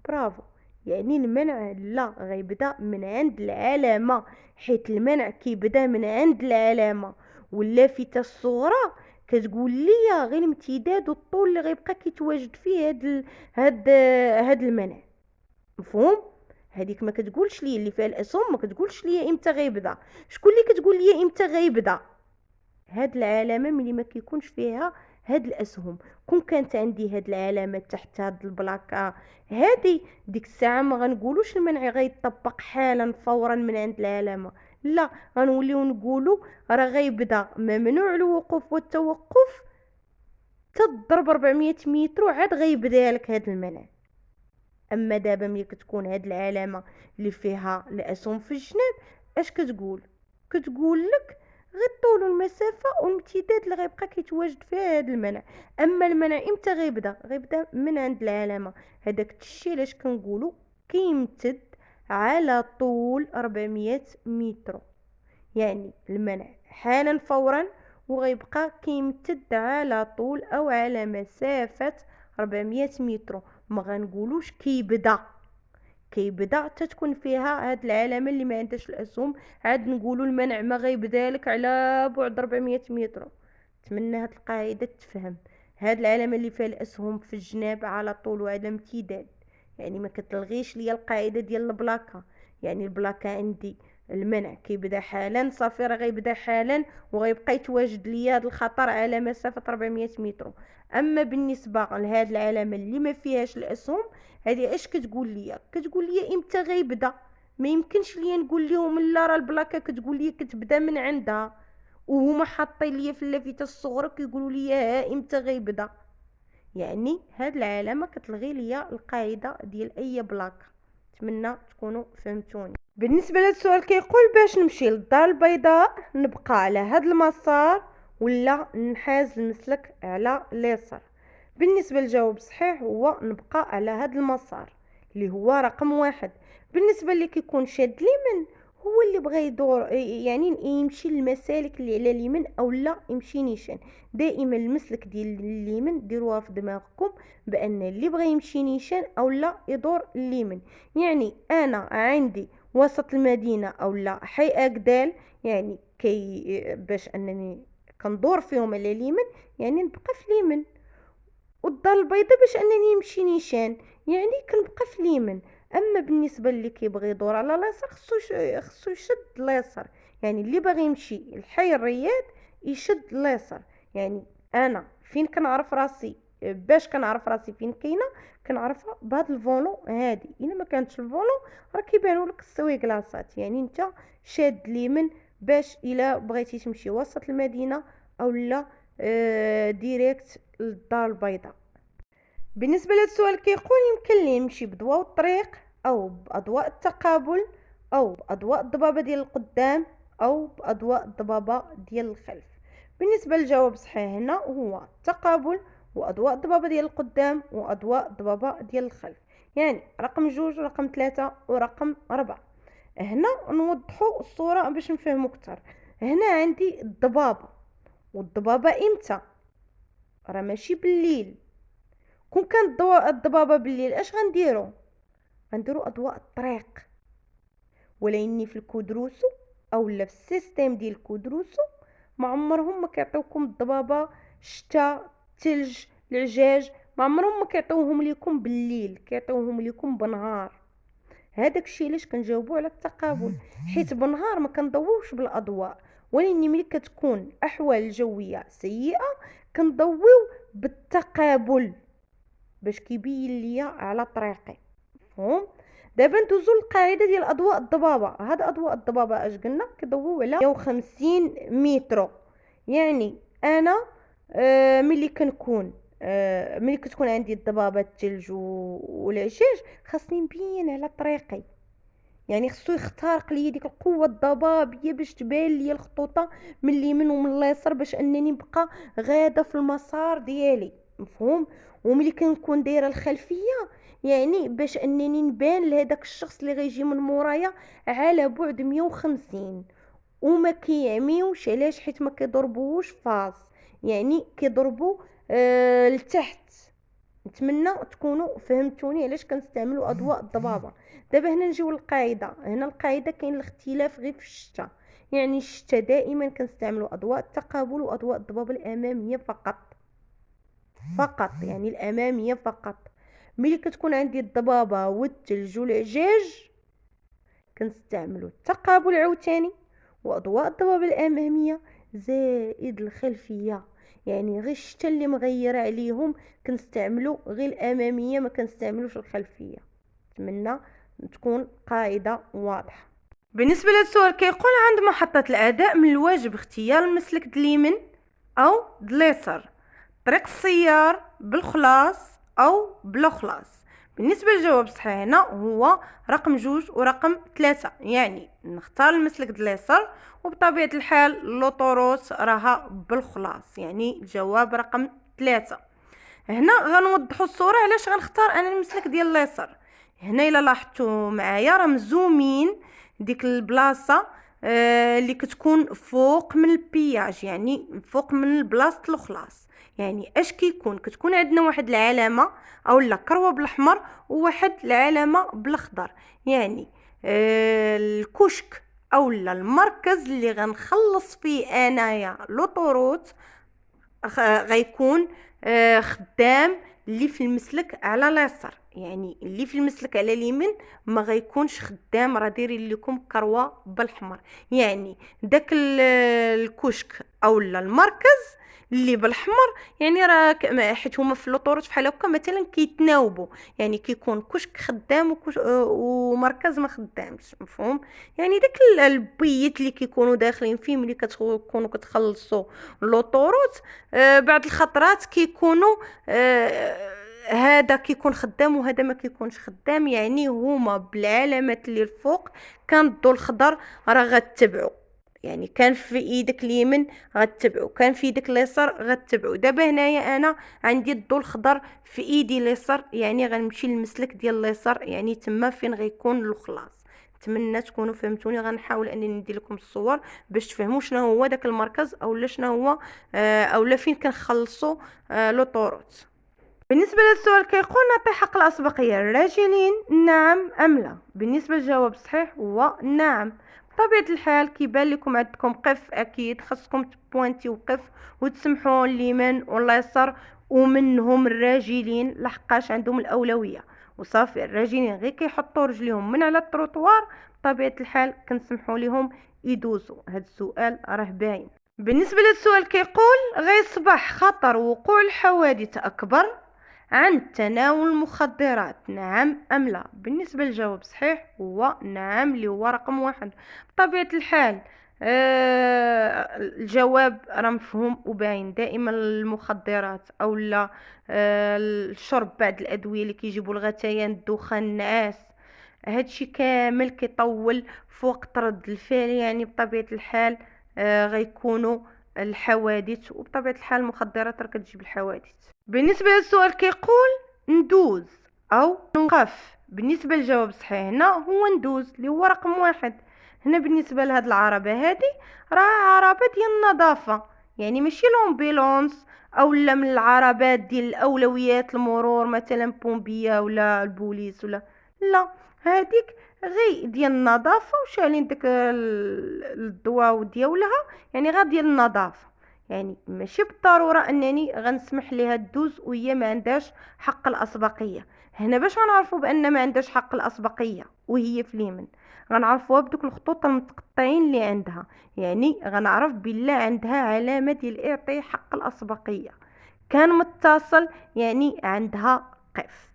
S1: برافو. يعني المنع لا، غيبدا من عند العلامة، حيت المنع كيبدا من عند العلامة. واللافتة الصغرى كتقول لي غير الامتداد والطول اللي غيبقى كيتواجد فيه هاد المنع، مفهوم؟ هذيك ما كتقولش لي اللي فيها الاسهم، ما كتقولش لي امتى غيبدا. شكون اللي كتقول لي امتى غيبدا؟ هاد العلامه ملي ما كيكونش فيها هاد الاسهم. كون كانت عندي هاد العلامه تحت هاد البلاكه هادي، ديك الساعه ما غنقولوش المنع غيطبق حالا فورا من عند العلامه، لا، غنوليو نقولوا راه غيبدا ممنوع الوقوف والتوقف تضرب 400 متر عاد غيبدا لك هاد المنع. اما دابا ملي كتكون هاد العلامه اللي فيها الاسهم في الجناب اش كتقول؟ كتقول لك غير الطول والمسافه والامتداد اللي غيبقى كيتواجد فيها هاد المنع. اما المنع امتى غيبدا؟ غيبدا من عند العلامه. هذاك الشيء علاش كنقولوا كيمتد على طول 400 متر. يعني المنع حالا فورا وغيبقى كيمتد على طول او على مسافه 400 متر. ما غنقولوش كيبدا تتكون فيها هاد العلامه اللي ما عندهاش الاسهم، عاد نقولوا المنع ما غيبدا لك على بعد 400 متر. نتمنى هاد القاعده تفهم. هاد العلامه اللي فيها الاسهم في الجناب على طول وعلى امتداد، يعني ما كتلغيش ليا القاعده ديال البلاكه. يعني البلاكه عندي المنع كيبدا حالا، صافي راه غيبدا حالا وغيبقى يتواجد ليا هذا الخطر على مسافه 400 متر. اما بالنسبه لهاد العلامه اللي ما فيهاش الاسهم، هذه اش كتقول ليا؟ كتقول ليا امتى غيبدا. ما يمكنش ليا نقول لهم لا راه البلاكه كتقول ليا كتبدا من عندها وهما حاطين ليا في اللافته الصغرى كيقولوا ليا ها امتى غيبدا. يعني هاد العلامه كتلغي ليا القاعده ديال اي بلاكه. نتمنى تكونوا فهمتوني. بالنسبه لهذا السؤال كيقول باش نمشي للدار البيضاء نبقى على هاد المسار ولا نحاز المسلك على اليسار؟ بالنسبه للجواب الصحيح هو نبقى على هاد المسار اللي هو رقم 1. بالنسبه اللي كيكون شاد اليمين هو اللي بغى يدور، يعني يمشي للمسالك اللي على اليمين او لا يمشي نيشان. دائما المسلك ديال اليمين ديروها في دماغكم بان اللي بغى يمشي نيشان او لا يدور اليمين. يعني انا عندي وسط المدينه او لا حي اكدال، يعني باش انني كندور فيهم على اليمين يعني نبقى في اليمين. والدار البيضاء باش انني نمشي نيشان يعني كنبقى في اليمين. اما بالنسبه اللي كيبغي يدور على اليسار خصو يشد اليسار. يعني اللي باغي يمشي لحي الرياض يشد اليسار. يعني انا فين كنعرف راسي باش كنعرف راسي فين كاينه، كنعرفها بهاد الفولون هادي. الا ما كانتش الفولون راه كيبانوا لك السوي كلاصات، يعني انت شاد اليمين باش الا بغيتي تمشي وسط المدينه او لا ديريكت للدار البيضاء. بالنسبه لهذا السؤال كيقول يمكن لي نمشي بضوء الطريق او باضواء التقابل او باضواء الضبابه ديال القدام او باضواء الضبابه ديال الخلف. بالنسبه للجواب الصحيح هنا هو التقابل واضواء الضبابه ديال القدام واضواء الضبابه ديال الخلف، يعني رقم 2 ورقم 3 ورقم 4. هنا نوضحوا الصوره باش نفهموا اكثر. هنا عندي الضبابه، والضبابه امتى؟ راه ماشي بالليل. كون كان الضبابه بالليل اش غنديروا اضواء الطريق، ولاني في الكودروسو او لا في السيستيم ديال الكودروسو ما عمرهم ما كيعطيوكم الضبابه الشتاء الثلج العجاج، ما عمرهم ما كيعطيوهم لكم بالليل، كيعطيوهم لكم بنهار. هذاك الشيء علاش كنجاوبوا على التقابل، حيت بالنهار ما كنضويوش بالاضواء، ولكن ملي كتكون الاحوال الجويه سيئه كنضويو بالتقابل باش كيبين ليا على طريقي. مفهوم؟ دابا ندوزو للقاعده ديال اضواء الضبابه. هاد اضواء الضبابه اش قلنا؟ كيضويو على 150 متر. يعني انا ملي كتكون عندي الضبابه الثلج والعشاج خاصني نبين على طريقي، يعني خصو يخترق لي ديك القوه الضبابيه باش تبان لي الخطوطه من اليمين ومن اليسار باش انني نبقى غاده في المسار ديالي. مفهوم؟ وملي كنكون دايره الخلفيه يعني باش انني نبان لهداك الشخص اللي غيجي من مورايا على بعد 150. وما كيعميوش، علاش؟ حيت ما كيضربوش فاس، يعني كيضربوا لتحت. نتمنى تكونوا فهمتوني علاش كنستعملوا اضواء الضبابه. دابا هنا نجيو للقاعده. هنا القاعده كاين الاختلاف غير في الشتاء، يعني الشتاء دائما كنستعملوا اضواء التقابل واضواء الضبابه الاماميه فقط، يعني الاماميه فقط. ملي كتكون عندي الضبابه والثلج والعجاج كنستعملوا التقابل عاوتاني واضواء الضبابه الاماميه زائد الخلفيه، يعني غير الشتا اللي مغيره عليهم كنستعملوا غير الاماميه ما كنستعملوش الخلفيه. نتمنى تكون قاعده واضحه. بالنسبه للسؤال كيقول عند محطه الاداء من الواجب اختيار المسلك د اليمين او د اليسار، طريق السيار بالخلاص او بلا خلاص. بالنسبه للجواب الصحيح هنا هو رقم 2 ورقم 3، يعني نختار المسلك د اليسار وبطبيعه الحال لوطوروت راها بالخلاص، يعني الجواب رقم 3. هنا غنوضحوا الصوره علاش غنختار انا المسلك ديال اليسار. هنا الا لاحظتوا معايا راه مزومين ديك البلاصه اللي كتكون فوق من البياج، يعني فوق من بلاصه الخلاص. يعني اش كتكون عندنا واحد العلامه او لا كروه بالاحمر وواحد العلامه بالاخضر، يعني الكشك او لا المركز اللي غنخلص فيه انايا لوطوروت غيكون خدام اللي في المسلك على اليسار، يعني اللي في المسلك على اليمين ما غيكونش خدام، راه دايرين لكم كروه بالاحمر. يعني داك الكشك او المركز اللي بالاحمر يعني راه حيت هما في لوطوروت بحال هكا مثلا كيتناوبوا، يعني كيكون كشك خدام ومركز ما خدامش. مفهوم؟ يعني داك البيت اللي كيكونوا داخلين فيه ملي كتكونوا كتخلصوا لوطوروت بعض الخطرات كيكونوا هذا كيكون خدام وهذا ما كيكونش خدام، يعني هما بالعلامات اللي الفوق كان الضوء الخضر راه غتبعوا، يعني كان في ايدك اليمين غتبعوا، كان في ايدك اليسار غتبعوا. دابا هنايا انا عندي الضوء الخضر في ايدي اليسار، يعني غنمشي للمسلك ديال اليسار، يعني تما فين غيكون الخلاص. نتمنى تكونوا فهمتوني. غنحاول انني ندير لكم الصور باش تفهموا شنو هو داك المركز او شنو هو او فين كنخلصوا لوطوروت. بالنسبه للسؤال كيقول نعطي حق الاسبقيه للراجلين نعم ام لا؟ بالنسبه للجواب الصحيح هو نعم. بطبيعه الحال كيبان لكم عندكم قف، اكيد خاصكم تبوانتي وقف وتسمحوا اليمين واليسار ومنهم الراجلين لحقاش عندهم الاولويه وصافي. الراجلين غير كيحطوا رجليهم من على التروطوار بطبيعه الحال كنسمحوا لهم يدوزوا. هذا السؤال راه باين. بالنسبة للسؤال كيقول غيصبح خطر وقوع الحوادث أكبر عن تناول المخدرات، نعم أم لا؟ بالنسبة للجواب صحيح هو نعم، اللي هو رقم واحد. بطبيعة الحال الجواب راه مفهوم وباين. دائما المخدرات او لا الشرب بعض الادويه اللي كيجيبوا الغثيان، الدخان، النعاس، هادشي كامل كيطول في وقت رد الفعل، يعني بطبيعة الحال غيكونوا الحوادث. وبطبيعة الحال المخدرات راه كتجيب الحوادث. بالنسبة للسؤال كيقول ندوز او نوقف، بالنسبة للجواب الصحيح هنا هو ندوز، اللي هو رقم واحد. هنا بالنسبة لهاد العربة هادي راه عربة ديال النظافة، يعني ماشي لومبيلونس او لا من العربات ديال الاولويات المرور مثلا بومبيا ولا البوليس ولا لا. هاديك غير ديال النظافة وشالين داك الضواو ديالها، يعني غير ديال النظافة. يعني ماشي بالضرورة انني غنسمح ليها تدوز وهي ما عندهاش حق الاسبقية. هنا باش غنعرفوا بان ما عندهاش حق الاسبقية وهي في اليمن، غنعرفوها بدوك الخطوط المتقطعين اللي عندها، يعني غنعرف بالله عندها علامة ديال اعطي حق الاسبقية، كان متصل يعني عندها قف.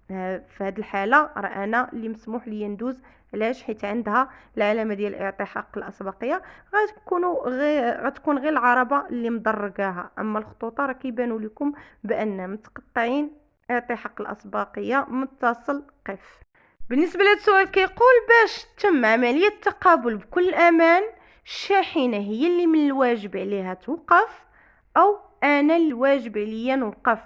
S1: في هذه الحالة راه انا اللي مسموح لي ندوز. علاش؟ حيت عندها العلامة ديال اعطاء حق الاسبقية. غتكون غير العربة اللي مدرقاها، اما الخطوطة راه كيبانوا لكم بان متقطعين اعطي حق الاسبقية متصل قف. بالنسبة لهذا السؤال كيقول باش تتم عملية التقابل بكل امان، الشاحنة هي اللي من الواجب عليها توقف او انا الواجب عليا نوقف؟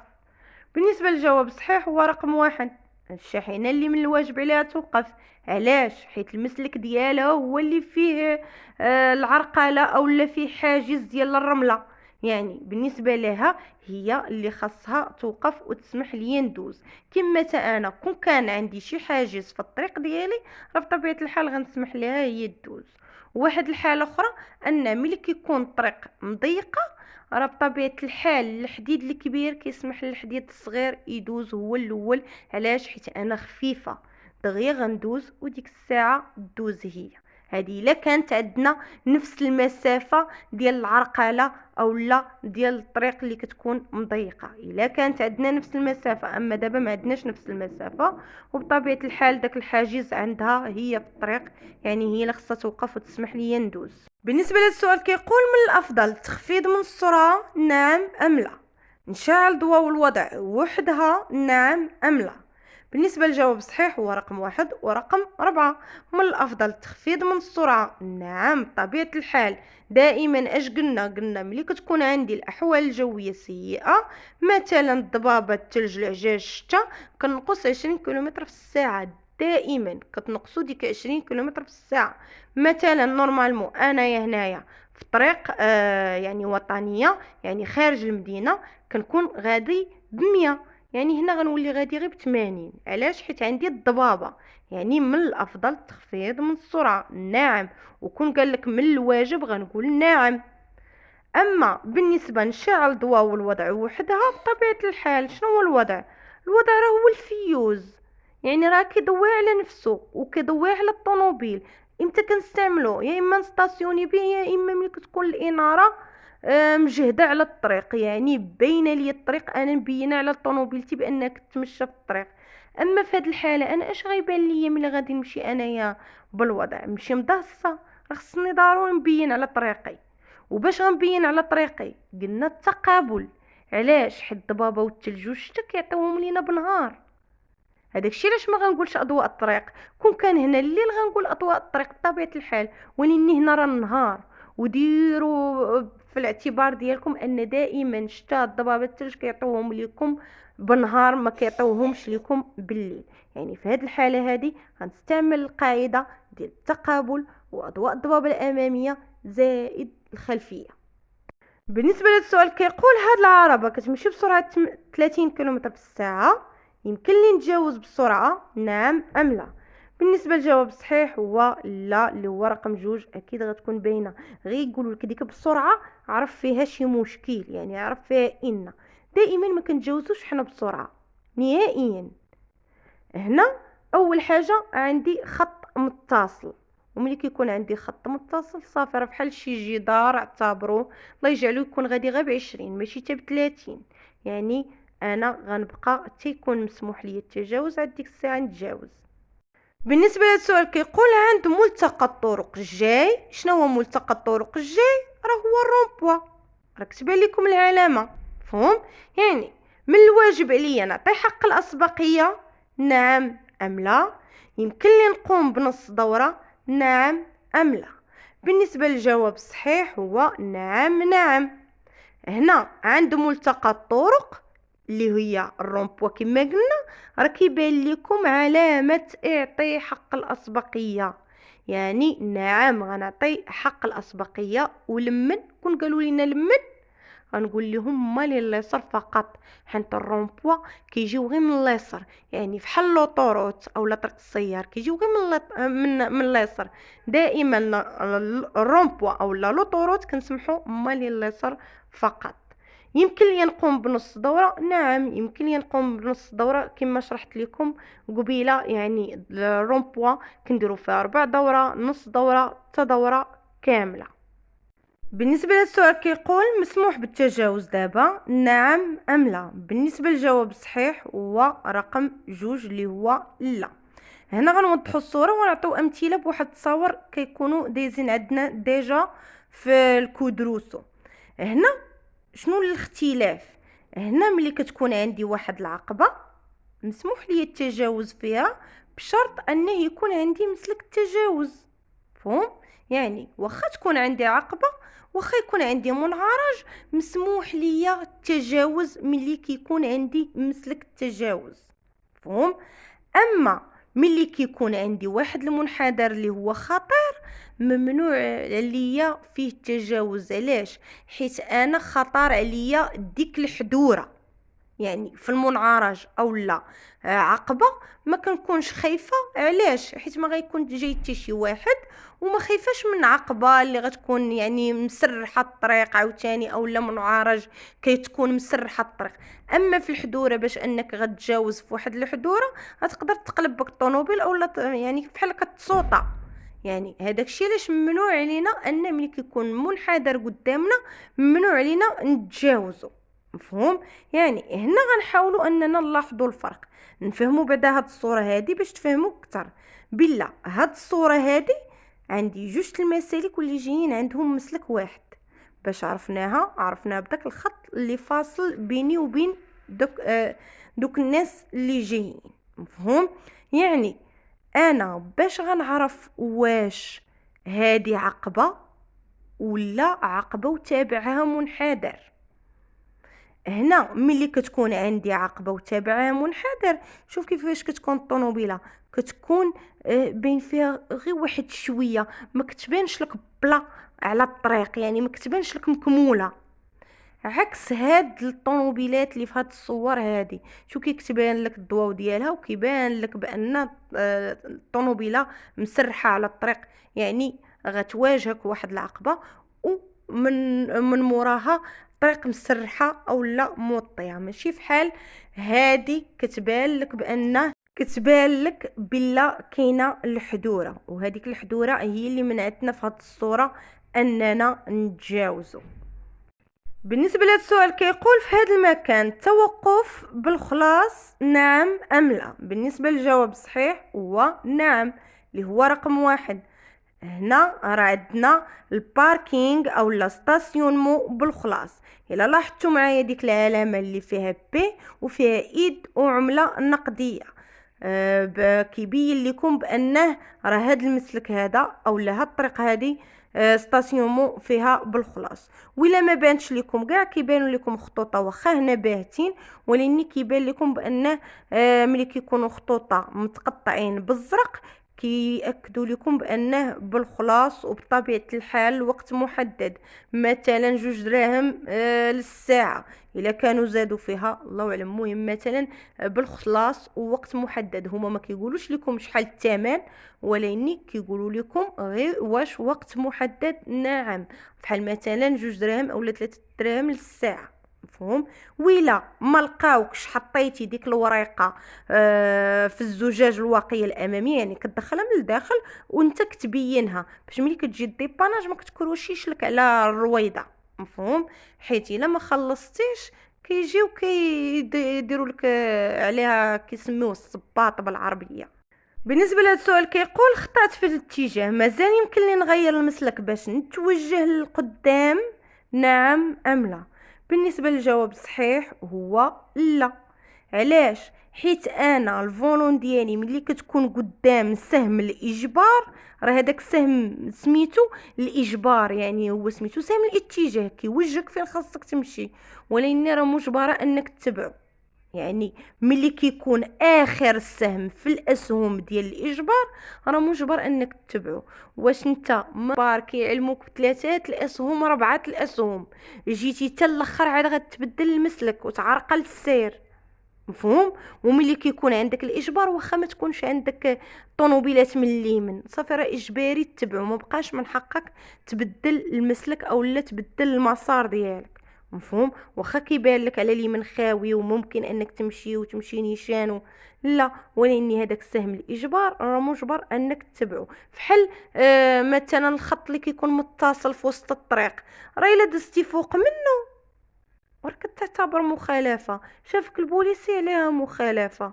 S1: بالنسبة للجواب الصحيح هو رقم واحد، الشاحنة اللي من الواجب عليها توقف. علاش؟ حيت المسلك ديالها هو اللي فيه العرقلة او اللي فيه حاجز ديال الرملة، يعني بالنسبة لها هي اللي خاصها توقف وتسمح لي ندوز. كما انا كون كان عندي شي حاجز في الطريق ديالي راه بطبيعة الحال غنسمح لها هي تدوز. واحد الحالة اخرى ان ملي كيكون الطريق مضيقة راه بطبيعة الحال الحديد الكبير كيسمح للحديد الصغير يدوز هو الاول. علاش؟ حيت انا خفيفة دغيا غندوز وديك الساعة دوز هي. هذه الا كانت عندنا نفس المسافة ديال العرقلة او لا ديال الطريق اللي كتكون مضيقة، الا كانت عندنا نفس المسافة. اما دابا ما عندناش نفس المسافة، وبطبيعة الحال داك الحاجز عندها هي في الطريق، يعني هي اللي خصها توقف وتسمح لي ندوز. بالنسبة للسؤال كيقول من الافضل تخفيض من السرعة، نعم ام لا؟ نشعل ضوء الوضع وحدها، نعم ام لا؟ بالنسبة للجواب الصحيح هو رقم واحد ورقم 4. من الأفضل تخفيض من السرعة، نعم بطبيعة الحال. دائما اش قلنا ملي كتكون عندي الأحوال الجوية سيئة، مثلا الضبابة، الثلج، العجاج، الشتا، كنقص 20 كيلومتر في الساعة. دائما كتنقصوا ديك 20 كيلومتر في الساعة. مثلا نورمالمون انايا هنايا في طريق يعني وطنية، يعني خارج المدينة، كنكون غادي ب100، يعني هنا غنولي غادي غير ب80. علاش؟ حيت عندي الضبابه. يعني من الافضل تخفيض من السرعه، نعم. وكون قال لك من الواجب غنقول نعم. اما بالنسبه نشعل ضوء والوضع وحدها، بطبيعه الحال شنو هو الوضع؟ الوضع راه هو الفيوز، يعني راه كيضوي على نفسه وكيضوي على الطوموبيل. امتى كنستعملو؟ يا اما نستاسيوني به، يا اما ملي كتكون الاناره مجهده على الطريق، يعني باينه لي الطريق، انا مبينه على طوموبيلتي بانها كتمشى في الطريق. اما في هذه الحاله انا اش غيبان ليا ملي غادي نمشي انايا بالوضع؟ نمشي مدهصه، راه خصني ضروري نبين على طريقي. وباش غنبين على طريقي قلنا التقابل. علاش؟ حيت الضبابه والثلج والشتا كيعطيوهم لينا بنهار. هذاك الشيء علاش ما غنقولش اضواء الطريق. كون كان هنا الليل غنقول اضواء الطريق بطبيعه الحال، ولكن هنا راه النهار. وديروا في الاعتبار ديالكم ان دائما شتا الضبابه الثلج كيعطيوهم لكم بالنهار، ما كيعطيوهمش لكم بالليل. يعني في هذه الحاله هذه غنستعمل القاعده ديال التقابل واضواء الضبابه الاماميه زائد الخلفيه. بالنسبه للسؤال كيقول هاد العربه كتمشي بسرعه 30 كيلومتر في الساعه، يمكن لي نتجاوز بالسرعه، نعم ام لا؟ بالنسبه للجواب الصحيح هو لا، اللي هو رقم 2. اكيد غتكون باينه، غير يقولوا لك ديك بالسرعه عرف فيها شي مشكل، يعني عرف فيها ان دائما ما كنتجاوزوش حنا بالسرعه نهائيا. هنا اول حاجه عندي خط متصل، وملي كيكون عندي خط متصل صافي، راه بحال شي جدار اعتبروه، الله يجعلو يكون غادي غير ب20 ماشي حتى ب30. يعني انا غنبقى تيكون مسموح لي التجاوز، عاد ديك الساعه نتجاوز. بالنسبه لهذا السؤال كيقول عند ملتقى الطرق الجاي. شنو هو ملتقى الطرق الجاي؟ راه هو الرومبوا، راه كتبان لكم العلامه. مفهوم؟ يعني من الواجب عليا نعطي حق الاسبقيه، نعم ام لا؟ يمكن لي نقوم بنص دوره، نعم ام لا؟ بالنسبه للجواب الصحيح هو نعم نعم. هنا عند ملتقى الطرق اللي هي الرومبوا كما قلنا، راه كيبان لكم علامه اعطي حق الاسبقيه. يعني نعم غنعطي حق الاسبقيه. ولمن كون قالوا لنا لمن غنقول لهم مالي اليسار فقط، حيت الرومبوا كيجيو غير من اليسار، يعني فحال لوطوروت اولا طريق السيار كيجيو غير من اليسار. دائما الرومبوا اولا لوطوروت كنسمحوا مالي اليسار فقط. يمكن لي نقوم بنص دوره، نعم يمكن لي نقوم بنص دوره كما شرحت لكم قبيله. يعني الرومبوا كنديروا فيها 4 دوره، نص دوره، حتى دوره كامله. بالنسبه للسؤال كيقول مسموح بالتجاوز دابا، نعم ام لا؟ بالنسبه للجواب الصحيح هو رقم 2 اللي هو لا. هنا غنوضحوا الصوره ونعطيو امثله بواحد التصاور كيكونوا دايزين عندنا ديجا في الكودروسو. هنا شنو الاختلاف؟ هنا ملي كتكون عندي واحد العقبه مسموح لي التجاوز فيها بشرط انه يكون عندي مسلك التجاوز. فهم؟ يعني واخا تكون عندي عقبه، واخا يكون عندي منعرج، مسموح ليا التجاوز ملي كيكون عندي مسلك التجاوز. فهم؟ اما ملي كيكون عندي واحد المنحدر اللي هو خطير، ممنوع عليا فيه التجاوز. علاش؟ حيت انا خطر عليا ديك الحدوره. يعني في المنعرج او لا عقبه ما كنكونش خايفه. علاش؟ حيت ما غيكون جاي حتى شي واحد، وما خايفاش من عقبه اللي غتكون يعني مسرحه الطريق عاوتاني، اولا منعرج كيتكون مسرحه الطريق. اما في الحدوره باش انك غتجاوز في واحد الحدوره غتقدر تقلب بك الطوموبيل اولا يعني بحال كتصوطا. يعني هذاك الشيء علاش ممنوع علينا ان ملي كيكون منحدر قدامنا ممنوع علينا نتجاوزه. مفهوم؟ يعني هنا غنحاولوا اننا نلاحظوا الفرق، نفهموا بعدا هاد الصوره هادي باش تفهموا اكثر. بالله هاد الصوره هادي عندي جوج المسالك واللي جايين عندهم مسلك واحد. باش عرفناها بداك الخط اللي فاصل بيني وبين دوك الناس اللي جايين. مفهوم؟ يعني انا باش غنعرف واش هادي عقبه ولا عقبه وتابعها منحدر. هنا ملي كتكون عندي عقبه وتابعها منحدر، شوف كيفاش كتكون الطوموبيله، كتكون بين فيها غير واحد شويه، ما كتبانش لك بلا على الطريق، يعني ما كتبانش لك مكموله. عكس هاد الطوموبيلات اللي في هاد الصور هادي، شو كيكتبان لك الضواو ديالها وكيبان لك بان الطوموبيله مسرحه على الطريق. يعني غتواجهك واحد العقبه ومن موراها طريق مسرحه او لا موطيه، ماشي فحال هادي كتبان لك بلا كاينه الحدوره، وهذيك الحدوره هي اللي منعتنا في هاد الصوره اننا نتجاوزوا. بالنسبه لهذا السؤال كيقول في هذا المكان التوقف بالخلاص، نعم ام لا؟ بالنسبه للجواب الصحيح هو نعم اللي هو رقم 1. هنا راه عندنا الباركينغ او لا ستاسيونمون بالخلاص. الا لاحظتوا معايا ديك العلامه اللي فيها بي وفيها ايد وعمله نقديه، كيبين لكم بانه راه هذا المسلك هذا اولا هاد الطريق هذه ستاسيونمون فيها بالخلاص. ولا ما بانش لكم كاع كيبانوا لكم خطوطه واخا هنا باهتين، ولكن كيبان لكم بانه ملي كيكونوا خطوطه متقطعين بالزرق كيأكدوا لكم بانه بالخلاص وبطبيعه الحال وقت محدد، مثلا 2 دراهم للساعه. الا كانوا زادوا فيها الله اعلم. مهم مثلا بالخلاص ووقت محدد. هما ما كيقولوش لكم شحال الثمن، ولكن كيقولوا لكم غير واش وقت محدد. نعم، بحال مثلا 2 دراهم اولا 3 دراهم للساعه. مفهوم. وإلا ما لقاوكش حطيتي ديك الوريقه في الزجاج الواقيه الاماميه، يعني كتدخلها من الداخل وانت كتبينها باش ملي كتجي الديباناج ما كتكروشيش لك على الرويضه، مفهوم. حيت الا ما خلصتيش كيجيو كيديروا لك عليها كيسميوه الصباط بالعربيه. بالنسبه لهذا السؤال كيقول خطأت في الاتجاه، مازال يمكن لي نغير المسلك باش نتوجه للقدام، نعم ام لا؟ بالنسبه للجواب الصحيح هو لا. علاش؟ حيت انا الفولون ديالي ملي كتكون قدام سهم الاجبار، راه هذاك السهم سميتو الاجبار، يعني هو سميتو سهم الاتجاه كيوجهك فين خاصك تمشي، ولكن راه مجبره انك تتبعو. يعني ملي كيكون اخر السهم في الاسهم ديال الاجبار راه مجبر انك تتبعو. واش انت مبار كيعلموك بثلاثه الاسهم 4 الاسهم، جيتي حتى الاخر عاد غتبدل المسلك وتعرقل السير، مفهوم. وملي كيكون عندك الاجبار واخا ما تكونش عندك طوموبيلات من اليمين، صافي راه اجباري تتبعو، ما بقاش من حقك تبدل المسلك او لا تبدل المسار ديالك، مفهوم. واخا كيبان لك على اليمين خاوي وممكن انك تمشي نيشان لا، ولكن هذاك السهم الاجبار راه مجبر انك تتبعو. فحال مثلا الخط اللي كيكون متصل في وسط الطريق، راه الا دزتي فوق منه راك تعتبر مخالفه، شافك البوليسي عليها مخالفه.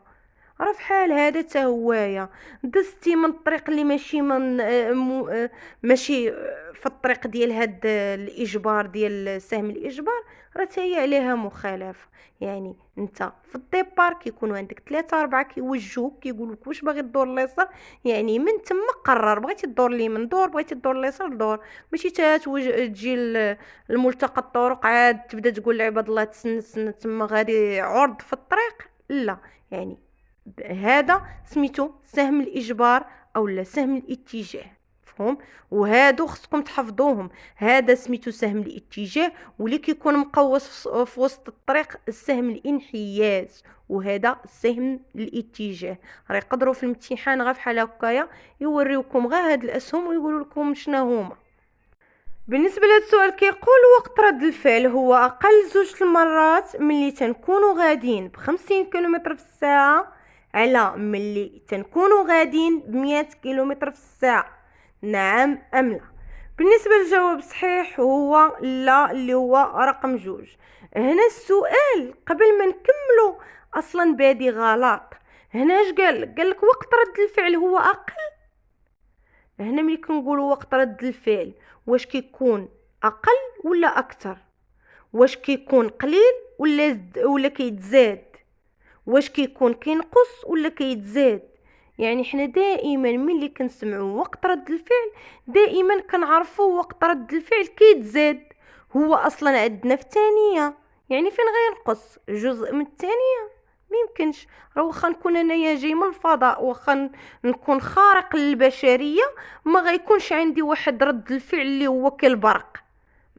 S1: راه فحال هذا تا هوايا دزتي من الطريق اللي ماشي من ماشي في الطريق ديال هاد الاجبار ديال سهم الاجبار، راه تا هي عليها مخالفه. يعني انت في الديبار كيكونوا عندك 3 4 كيوجهوك كيقولوك واش باغي تدور اليسار، يعني من تما قرر بغيتي تدور اليمين دور، بغيتي تدور اليسار دور، ماشي تجي الملتقى الطرق عاد تبدا تقول لعباد الله تسنى تما غادي عرض في الطريق، لا. يعني هذا سميتو سهم الاجبار اولا سهم الاتجاه، مفهوم. وهادو خصكم تحفظوهم، هذا سميتو سهم الاتجاه، واللي كيكون مقوس في وسط الطريق السهم الانحياز، وهذا سهم الاتجاه. راه يقدروا في الامتحان غير فحال هكايا يوريوكم غير هاد الاسهم ويقولوا لكم شنو هما. بالنسبه لهذا السؤال كيقول وقت رد الفعل هو اقل 2 المرات ملي تنكونوا غاديين ب50 كيلومتر في الساعه على ملي تنكونوا غاديين ب100 كيلومتر في الساعه، نعم ام لا؟ بالنسبه للجواب الصحيح هو لا، اللي هو رقم 2. هنا السؤال قبل ما نكملو اصلا بادي غلط. هنا اش قالك وقت رد الفعل هو اقل. هنا ملي كنقولوا وقت رد الفعل واش كيكون اقل ولا اكثر؟ واش كيكون قليل ولا كيتزاد؟ واش كيكون كينقص ولا كيتزاد؟ يعني حنا دائما ملي كنسمعوا وقت رد الفعل دائما كنعرفوا وقت رد الفعل كيتزاد. هو اصلا عندنا في الثانيه، يعني فين غينقص جزء من الثانيه؟ ميمكنش. راه واخا نكون انايا جاي من الفضاء، واخا نكون خارق للبشريه، ما غيكونش عندي واحد رد الفعل اللي هو كالبرق،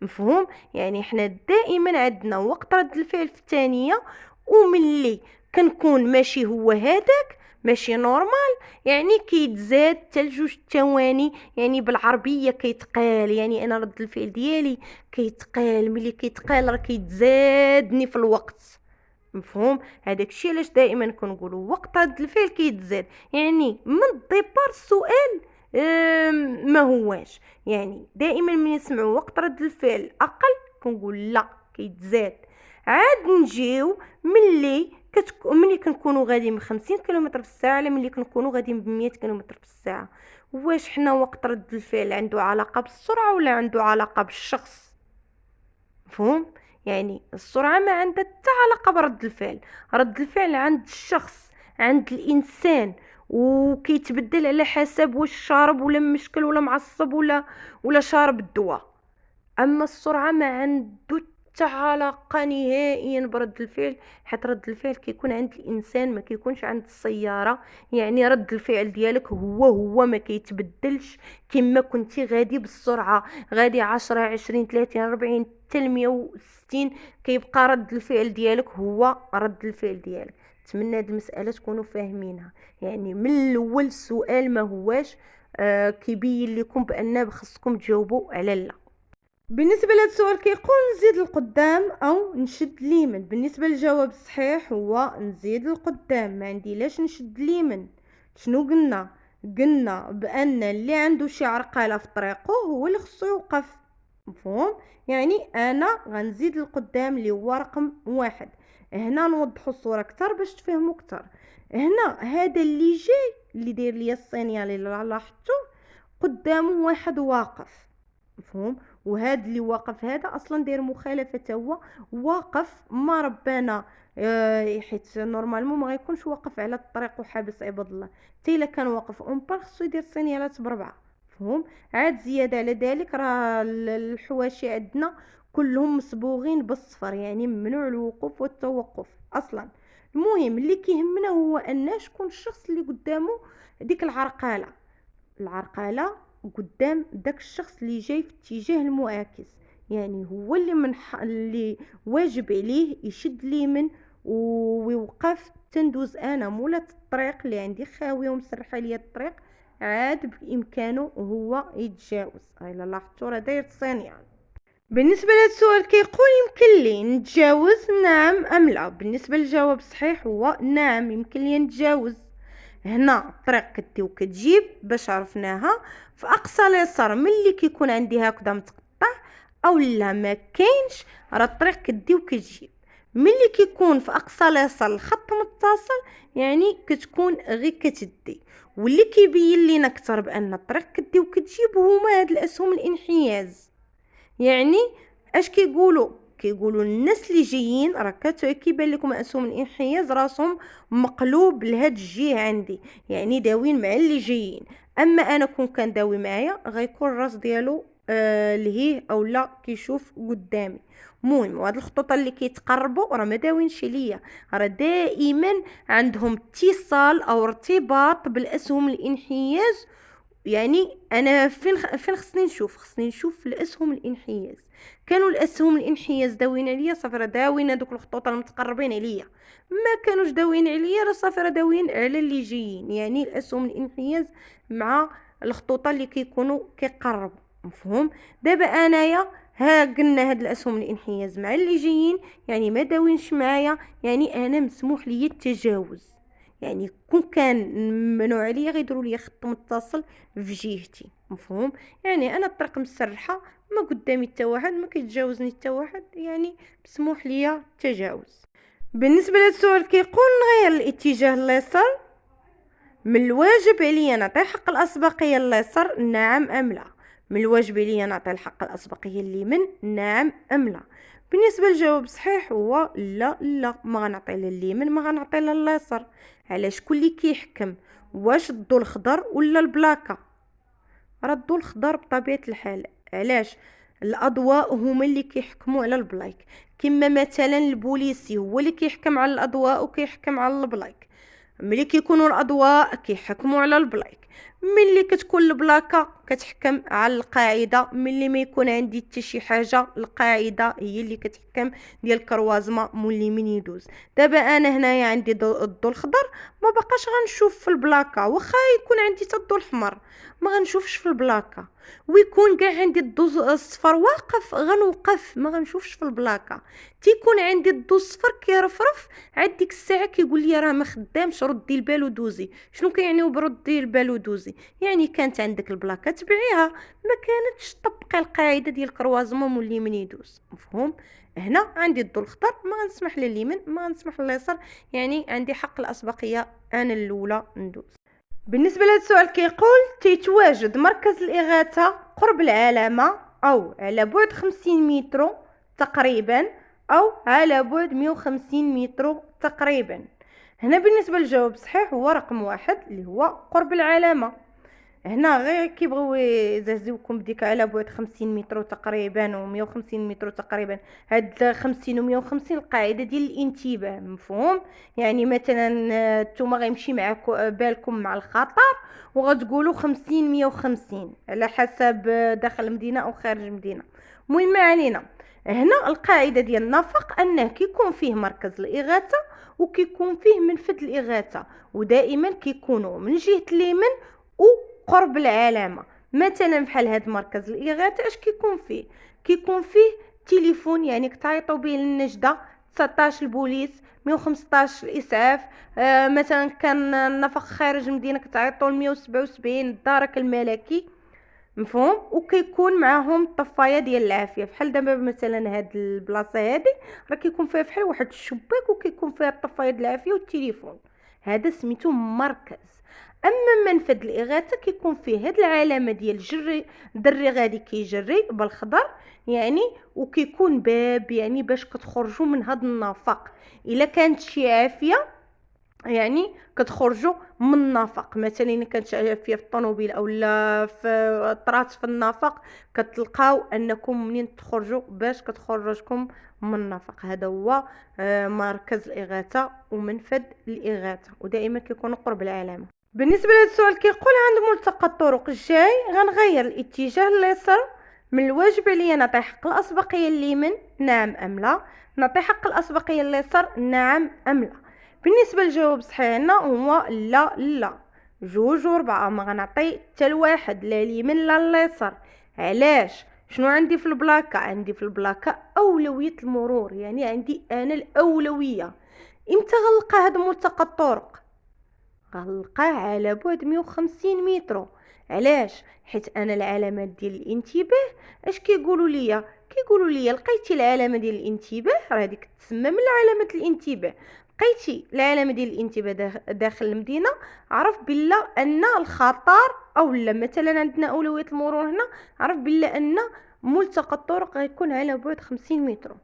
S1: مفهوم. يعني حنا دائما عندنا وقت رد الفعل في الثانيه، وملي كنكون ماشي هو هذاك ماشي نورمال، يعني كيتزاد حتى 2 ثواني، يعني بالعربيه كيتقال، يعني انا رد الفعل ديالي كيتقال، ملي كيتقال راه كيتزادني في الوقت، مفهوم. هذاك الشيء علاش دائما كنقولوا وقت رد الفعل كيتزاد. يعني من الديبار السؤال ما هواش، يعني دائما من يسمعوا وقت رد الفعل اقل كنقول لا كيتزاد. عاد نجيو ملي كنكونوا غاديين ب50 كيلومتر في الساعه على ملي كنكونوا غاديين ب100 كيلومتر في الساعه. واش حنا وقت رد الفعل عنده علاقه بالسرعه ولا عنده علاقه بالشخص؟ مفهوم. يعني السرعه ما عندها حتى علاقه برد الفعل، رد الفعل عند الشخص، عند الانسان، وكيتبدل على حسب واش شارب ولا مشكل ولا معصب ولا شارب الدواء. اما السرعه ما عنده حتى علاقه نهائيا برد الفعل، حيت رد الفعل كيكون عند الانسان ما كيكونش عند السياره. يعني رد الفعل ديالك هو ما كيتبدلش. كما كنتي غادي بالسرعه غادي 10 20 30 40 حتى 160 كيبقى رد الفعل ديالك هو رد الفعل ديالك. نتمنى هاد المساله تكونوا فاهمينها. يعني من الاول السؤال ما هواش كيبين لكم بان خصكم تجاوبوا على لا. بالنسبه لهذا السؤال كيقول نزيد القدام او نشد اليمين. بالنسبه للجواب الصحيح هو نزيد القدام، ما عندي لاش نشد اليمين. شنو قلنا بان اللي عنده شي عرقله في طريقه هو اللي خصو يوقف. مفهوم؟ يعني انا غنزيد القدام اللي هو رقم واحد. هنا نوضحوا الصوره اكثر باش تفهموا اكثر. هنا هذا اللي جاي اللي داير ليا الصينيه اللي لاحظتوه قدامه واحد واقف. مفهوم؟ وهذا اللي واقف هذا اصلا داير مخالفه، هو واقف ما ربنا. حيت نورمالمون ما غيكونش واقف على الطريق وحابس عباد الله. حتى الا كان واقف اون خصو يدير سينيالات بربعه. مفهوم؟ عاد زياده على ذلك راه الحواشي عندنا كلهم مصبوغين بالصفر، يعني ممنوع الوقوف والتوقف اصلا. المهم اللي كيهمنا هو ان شكون الشخص اللي قدامه ديك العرقله قدام داك الشخص اللي جاي في اتجاه المعاكس. يعني هو اللي واجب عليه يشد اليمين ويوقف تندوز انا مولات الطريق اللي عندي خاويه ومسرحه ليا الطريق. عاد بامكانه هو يتجاوز. الا لاحظتوا راه داير ثانيه. بالنسبه لهذا السؤال كيقول يمكن لي نتجاوز نعم ام لا. بالنسبه للجواب الصحيح هو نعم يمكن لي نتجاوز. هنا الطريق كدي وكتجيب باش عرفناها في اقصى اليسار ملي كيكون عندي هكذا متقطع او لا ما كاينش، راه الطريق كدي وكتجيب. ملي كيكون في اقصى اليسار الخط متصل يعني كتكون غير كتدي. واللي كيبين لينا اكثر بان الطريق كدي وكتجيب هما هاد الاسهم الانحياز. يعني اش كيقولوا الناس اللي جايين راه كيبان لكم اسهم الانحياز راسهم مقلوب لهاد الجهه عندي، يعني داوين مع اللي جايين. اما انا كون داوي معايا غيكون الراس ديالو لهيه او لا كيشوف قدامي. المهم وهاد الخطوط اللي كيتقربوا راه ما داوينش ليا، راه دائما عندهم اتصال او ارتباط بالاسهم الانحياز. يعني انا فين خصني نشوف الاسهم الانحياز. كانوا الاسهم الانحياز داوين عليا صافي راه داوين هذوك الخطوط المتقربين عليا. ما كانوش داوين عليا راه صافي راه داوين على اللي جايين. يعني الاسهم الانحياز مع الخطوط اللي كيكونوا كيقربوا. مفهوم؟ دابا انايا ها قلنا هاد الاسهم الانحياز مع اللي جايين يعني ما داوينش معايا، يعني انا مسموح لي التجاوز. يعني كون كان ممنوع عليا غيديروا لي خط متصل في جهتي. مفهوم؟ يعني انا الطريق مسرحه ما قدامي حتى واحد ما كيتجاوزني حتى واحد، يعني مسموح ليا التجاوز. بالنسبه للسؤال كيقول نغير الاتجاه اليسار، من الواجب عليا نعطي حق الاسبقيه اليسار نعم ام لا. من الواجب عليا نعطي الحق الاسبقيه اليمين نعم ام لا. بالنسبه للجواب الصحيح هو لا ما غنعطي لا اليمين ما غنعطي لا اليسار. علاش؟ كل كيحكم واش الضوء الخضر ولا البلاكه. راه الضوء الخضر بطبيعه الحال. علاش؟ الاضواء هما اللي كيحكموا على البلايك. كما مثلا البوليسي هو اللي كيحكم على الاضواء وكيحكم على البلايك. ملي كيكونوا الاضواء كيحكموا على البلايك، ملي كتكون البلاكه كتحكم على القاعده. ملي ما يكون عندي حتى شي حاجه القاعده هي اللي كتحكم ديال الكروازما مولي من يدوز. دابا انا هنايا عندي الضوء الخضر ما بقاش غنشوف في البلاكه، واخا يكون عندي حتى الضوء الاحمر ما غنشوفش في البلاكه. ويكون كاع عندي الضوء الصفر واقف غنوقف ما غنشوفش في البلاكه. تيكون عندي الضوء الصفر كيرفرف عاد ديك الساعه كيقول لي راه ما خدامش ردي البال ودوزي. شنو كيعني بردي البال ودوزي؟ يعني كانت عندك البلاكه تبعيها، ما كانتش طبقي القاعده ديال الكروازمون مولي من يدوز. مفهوم؟ هنا عندي الضوء الخضر ما غنسمح لليمين ما غنسمح لليسار، يعني عندي حق الاسبقيه انا الاولى ندوز. بالنسبه لهذا السؤال كيقول تيتواجد مركز الاغاثه قرب العلامه او على بعد 50 متر تقريبا او على بعد 150 متر تقريبا. هنا بالنسبه للجواب الصحيح هو رقم واحد اللي هو قرب العلامه. هنا غير كيبغيو يزهزوكم بديك على بعد 50 متر تقريبا و 150 متر تقريبا. هاد 50 و 150 القاعده ديال الانتباه. مفهوم؟ يعني مثلا نتوما غيمشي معاكم بالكم مع الخطر وغتقولوا 50 150 على حسب داخل المدينه او خارج المدينه. المهم ما علينا. هنا القاعده ديال النفق انه كيكون فيه مركز الاغاثه وكيكون فيه منفذ الاغاثه، ودائما كيكونوا من جهه اليمين وقرب العلامه. مثلا بحال هاد مركز الاغاثه اش كيكون فيه؟ كيكون فيه تليفون يعني كتعيطوا به للنجدة 19 البوليس، 115 الاسعاف. مثلا كان النفق خارج المدينه كتعيطوا ل 177 الدرك الملكي، مفهوم. وكيكون معاهم الطفايه ديال العافيه. بحال دابا مثلا هاد البلاصه هادي راه كيكون فيها بحال واحد الشباك وكيكون فيها الطفايه ديال العافيه والتليفون، هذا سميتو مركز. اما منفذ الاغاثه كيكون فيه هاد العلامه ديال جري، دري غادي كيجري بالخضر يعني، وكيكون باب يعني باش كتخرجوا من هاد النفق. الا كانت شي عافيه يعني كتخرجوا من النفق، مثلا الا كانت عافيه في الطوموبيل اولا في طرات في النفق، كتلقاو انكم منين تخرجوا باش كتخرجكم من النفق. هذا هو مركز الاغاثه ومنفذ الاغاثه، ودائما كيكون قرب العلامه. بالنسبه لهذا السؤال كيقول عند ملتقى الطرق الجاي غنغير الاتجاه اليسار، من الواجب عليا نعطي حق الاسبقيه اليمين نعم ام لا؟ نعطي حق الاسبقيه اليسار نعم ام لا؟ بالنسبه للجواب الصحيح هنا هو لا لا، 2 و4. ما غنعطي حتى الواحد لا اليمين لا اليسار. علاش؟ شنو عندي في البلاكه؟ عندي في البلاكه اولويه المرور، يعني عندي انا الاولويه. امتى غنلقى هذا ملتقى الطرق؟ غنلقاه على بعد 150 متر. علاش؟ حيت انا العلامات ديال الانتباه اش كيقولوا ليا؟ كيقولوا ليا لقيتي العلامه ديال الانتباه، راه هذيك تسمى من علامه الانتباه. لقيتي العلامه ديال الانتباه داخل المدينه، عرف بلا ان الخطر اولا مثلا عندنا اولويه المرور هنا، عرف بلا ان ملتقى الطرق غيكون على بعد 50 متر.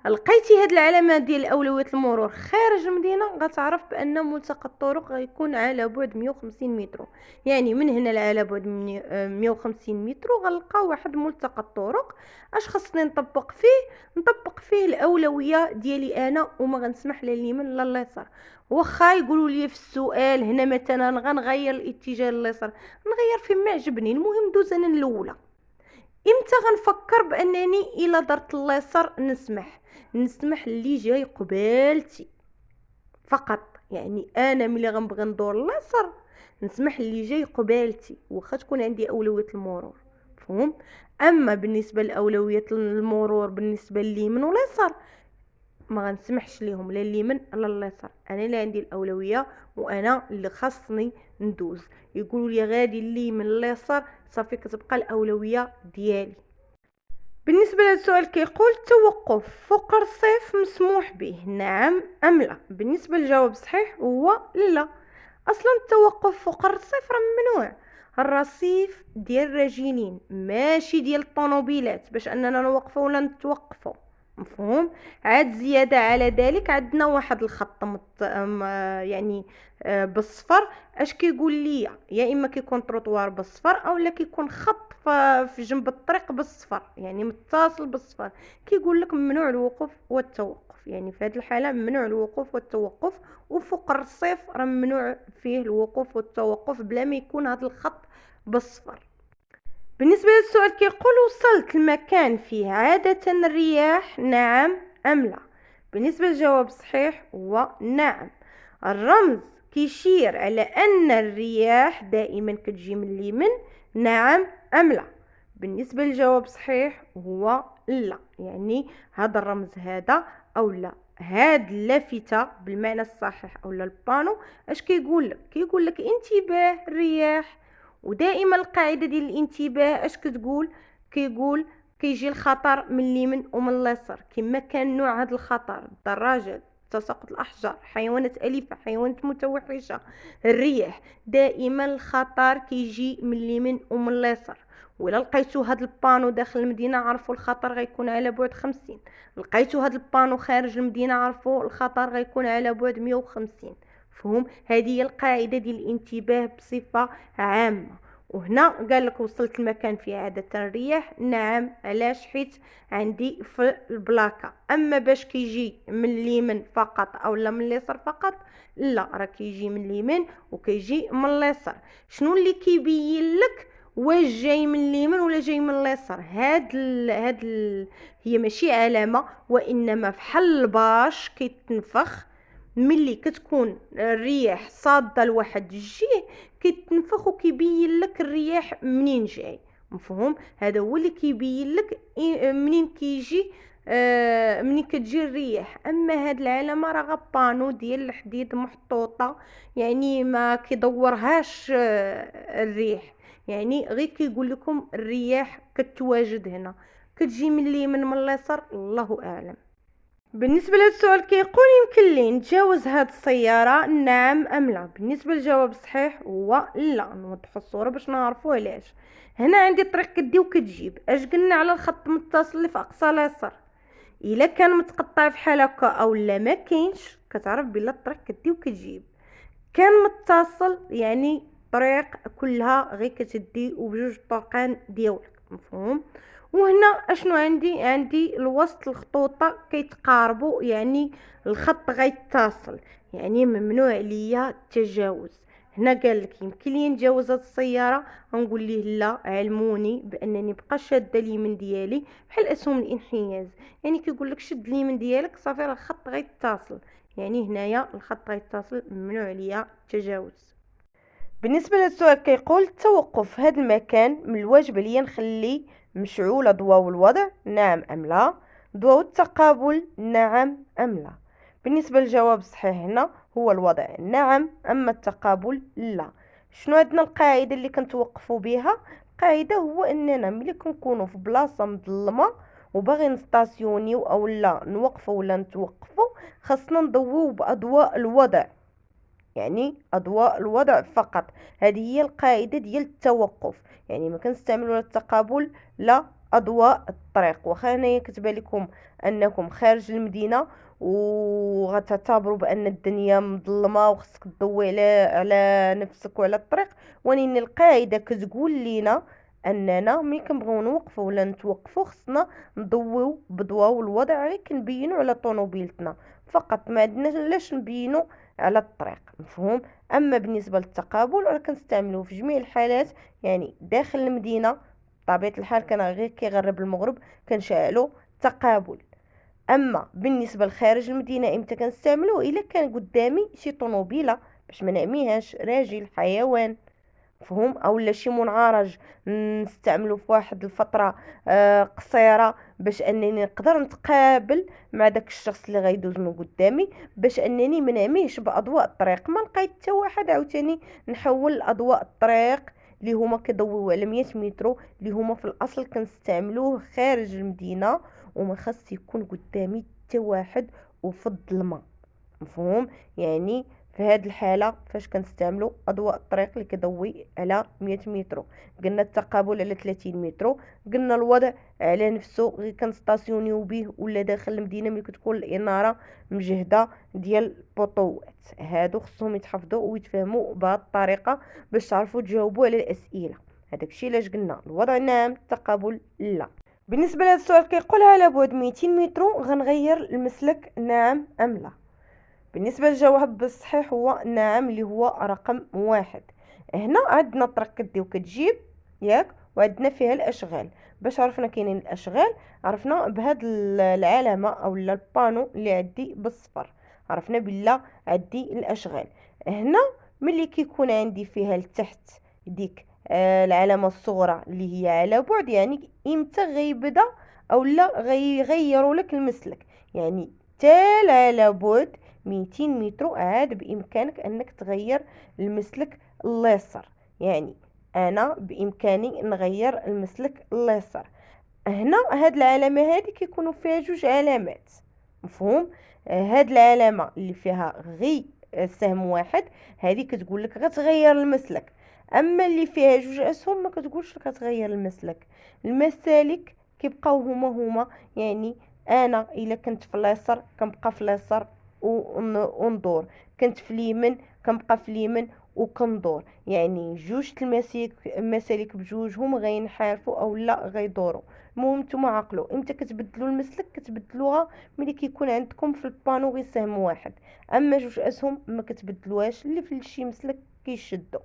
S1: لقيتي هاد العلامه ديال اولويه المرور خارج المدينه، غتعرف بان ملتقى الطرق غيكون على بعد 150 متر. يعني من هنا على بعد 150 متر غنلقاو واحد ملتقى الطرق. اش خصني نطبق فيه؟ نطبق فيه الاولويه ديالي انا، وما غنسمح لا اليمين لا اليسار. واخا يقولوا لي في السؤال هنا مثلا غنغير الاتجاه لليسار، نغير فيما عجبني، المهم دوز انا الاولى. امتى غنفكر بانني الا درت اليسار نسمح اللي جاي قبالتي فقط، يعني انا ملي غنبغي ندور اليسار نسمح اللي جاي قبالتي واخا تكون عندي اولويه المرور، مفهوم. اما بالنسبه لاولويه المرور بالنسبه لليمين واليسار ما غنسمحش ليهم لا اليمين لا اليسار، انا اللي عندي الاولويه وانا اللي خاصني ندوز. يقولوا لي غادي اليمين اليسار، صافي كتبقى الاولويه ديالي. بالنسبه لهذا السؤال كيقول التوقف فوق الرصيف مسموح به نعم ام لا؟ بالنسبه للجواب الصحيح هو لا. اصلا التوقف فوق الرصيف راه ممنوع، الرصيف ديال الراجلين ماشي ديال الطوموبيلات باش اننا نوقفوا ولا نتوقفوا، مفهوم. عاد زياده على ذلك عندنا واحد الخط يعني بالصفر. اش كيقول لي؟ يا اما كيكون تروطوار بالصفر اولا كيكون خط في جنب الطريق بالصفر، يعني متصل بالصفر. كيقول لك ممنوع الوقوف والتوقف، يعني في هذه الحاله ممنوع الوقوف والتوقف. وفوق الرصيف راه ممنوع فيه الوقوف والتوقف بلا ما يكون هذا الخط بالصفر. بالنسبه للسؤال كيقول وصلت المكان فيه عاده الرياح نعم ام لا؟ بالنسبه للجواب الصحيح هو نعم. الرمز كيشير على ان الرياح دائما كتجي من اليمين نعم ام لا؟ بالنسبه للجواب الصحيح هو لا، يعني هذا الرمز هذا او لا هاد اللافته بالمعنى الصحيح اولا البانو اش كيقول لك؟ كيقول لك انتباه الرياح. ودائما القاعده ديال الانتباه اش كتقول؟ كيقول كيجي الخطر من اليمين ومن اليسار، كما كان نوع هذا الخطر الدراجات، تساقط الاحجار، حيوانات اليفه، حيوانات متوحشه، الرياح، دائما الخطر كيجي من اليمين ومن اليسار. ولا لقيتو هاد البانو داخل المدينه عرفوا الخطر غيكون على بعد 50، لقيتو هاد البانو خارج المدينه عرفوا الخطر غيكون على بعد 150. فهم؟ هذه هي القاعده ديال الانتباه بصفه عامه. وهنا قال لك وصلت المكان فيه عاده الرياح نعم. علاش؟ حيت عندي في البلاكه. اما باش كيجي من اليمين فقط اولا من اليسار فقط، لا، راه كيجي من اليمين وكيجي من اليسار. شنو اللي كيبين لك واش جاي من اليمين ولا جاي من اليسار؟ هي ماشي علامه، وانما فحال الباش كيتنفخ ملي كتكون الرياح صاده لواحد الجهه كيتنفخ وكيبين لك الرياح منين جاي، مفهوم؟ هذا هو اللي كيبين لك منين كيجي منين كتجي الرياح. اما هاد العلامه راه غبانو ديال الحديد محطوطه، يعني ما كيدورهاش الريح، يعني غير كيقول لكم الرياح كتواجد هنا، كتجي من اليمين من اليسار الله اعلم. بالنسبة لهذا السؤال كيقول يمكن لي نتجاوز هاد السيارة نعم أم لا؟ بالنسبة للجواب الصحيح هو لا. نوضحو الصورة باش نعرفو علاش. هنا عندي طريق كدي وكتجيب، اش قلنا على الخط متصل اللي في أقصى اليسار، إلا كان متقطع بحال هكا أو لا ما كاينش كتعرف بلا الطريق كدي وكتجيب. كان متصل يعني طريق كلها غير كتدي وبجوج طرقان ديالك، مفهوم؟ وهنا اشنو عندي الوسط الخطوطه كيتقاربوا، يعني الخط غيتصل، يعني ممنوع ليا التجاوز. هنا قال لك يمكن لي نتجاوز هاد السياره، غنقول ليه لا علموني بانني بقى شاده اليمين ديالي بحال اسهم الانحياز، يعني كيقول لك شد اليمين ديالك صافي راه الخط غيتصل، يعني هنايا الخط غيتصل ممنوع عليا التجاوز. بالنسبه للسؤال كيقول التوقف هذا المكان من الواجب عليا نخلي مشعول ضوء الوضع نعم ام لا؟ ضوء التقابل نعم ام لا؟ بالنسبه للجواب الصحيح هنا هو الوضع نعم، اما التقابل لا. شنو عندنا القاعده اللي كنتوقفوا بها؟ القاعده هو اننا ملي كنكونوا في بلاصه مظلمه وباغي نستاسيونيو او لا نوقفوا ولا نتوقفوا، خاصنا نضويو باضواء الوضع، يعني اضواء الوضع فقط. هذه هي القاعده ديال التوقف، يعني ما كنستعملوا لا التقابل لا اضواء الطريق. واخا هنايا كتبان لكم انكم خارج المدينه وغتعتبروا بان الدنيا مظلمه وخصك تضوي على نفسك وعلى الطريق، ولكن القاعده كتقول لينا اننا ملي كنبغيو نوقفوا ولا نتوقفوا خصنا نضويو بضواء الوضع، غير كنبينوا على طوموبيلتنا فقط، ما عندناش علاش نبينوا على الطريق، مفهوم؟ اما بالنسبه للتقابل راه كنستعملوه في جميع الحالات، يعني داخل المدينه بطبيعه الحال كان غير كيغرب المغرب كنشعلوا تقابل. اما بالنسبه لخارج المدينه امتى كنستعملوه؟ الا كان قدامي شي طوموبيله باش ما نعميهاش، راجل حيوان، مفهوم؟ اولا شي منعرج نستعملو في واحد الفتره قصيره باش انني نقدر نتقابل مع داك الشخص اللي غيدوز من قدامي، باش انني ما نعميهش باضواء الطريق. ما لقيت حتى واحد عاوتاني نحول اضواء الطريق اللي هما كيضويو على 100 متر اللي هما في الاصل كنستعملوه خارج المدينه، وما خاص يكون قدامي حتى واحد وفي الظلمه، مفهوم؟ يعني في هذه الحاله فاش كنستعملوا اضواء الطريق اللي كضوي على 100 متر، قلنا التقابل على 30 متر، قلنا الوضع على نفسه غير كنستاسيونيو به ولا داخل المدينه ملي كتكون الاناره مجهده ديال البطوات. هادو خصهم يتحفظوا ويتفهموا بهذه الطريقه باش تعرفوا تجاوبوا على الاسئله. هذاك الشيء علاش قلنا الوضع نعم التقابل لا. بالنسبه لهذا السؤال كيقول على بعد 200 متر غنغير المسلك نعم ام لا؟ بالنسبة للجواب الصحيح هو نعم، اللي هو رقم 1. هنا عندنا طريق كدي وكتجيب ياك، وعندنا فيها الاشغال. باش عرفنا كاينين الاشغال عرفنا بهاد العلامة او البانو اللي عندي بالصفر، عرفنا بلا عندي الاشغال. هنا ملي كيكون عندي فيها لتحت ديك العلامة الصغرى اللي هي على بعد، يعني امتى غيبدا او لا غيغيروا لك المسلك، يعني تال على بعد 200 متر عاد بإمكانك أنك تغير المسلك اليسار، يعني أنا بإمكاني نغير المسلك اليسار. هنا هاد العلامة هادي كيكونوا فيها جوج علامات، مفهوم؟ هاد العلامة اللي فيها غي سهم واحد هذه كتقول لك غتغير المسلك، اما اللي فيها جوج اسهم ما كتقولش لك غتغير المسلك. المسالك كيبقاو هما يعني انا الا كنت في اليسار كنبقى في اليسار وندور، كنت في اليمين كنبقى في اليمين وكندور، يعني جوج المسالك بجوجهم غينحرفوا او لا غيدوروا. المهم نتوما عقلوا امتى كتبدلوا المسلك، كتبدلوها ملي كيكون عندكم في البانو غير سهم واحد، اما جوج اسهم ما كتبدلوهاش اللي في شي مسلك كيشدوا.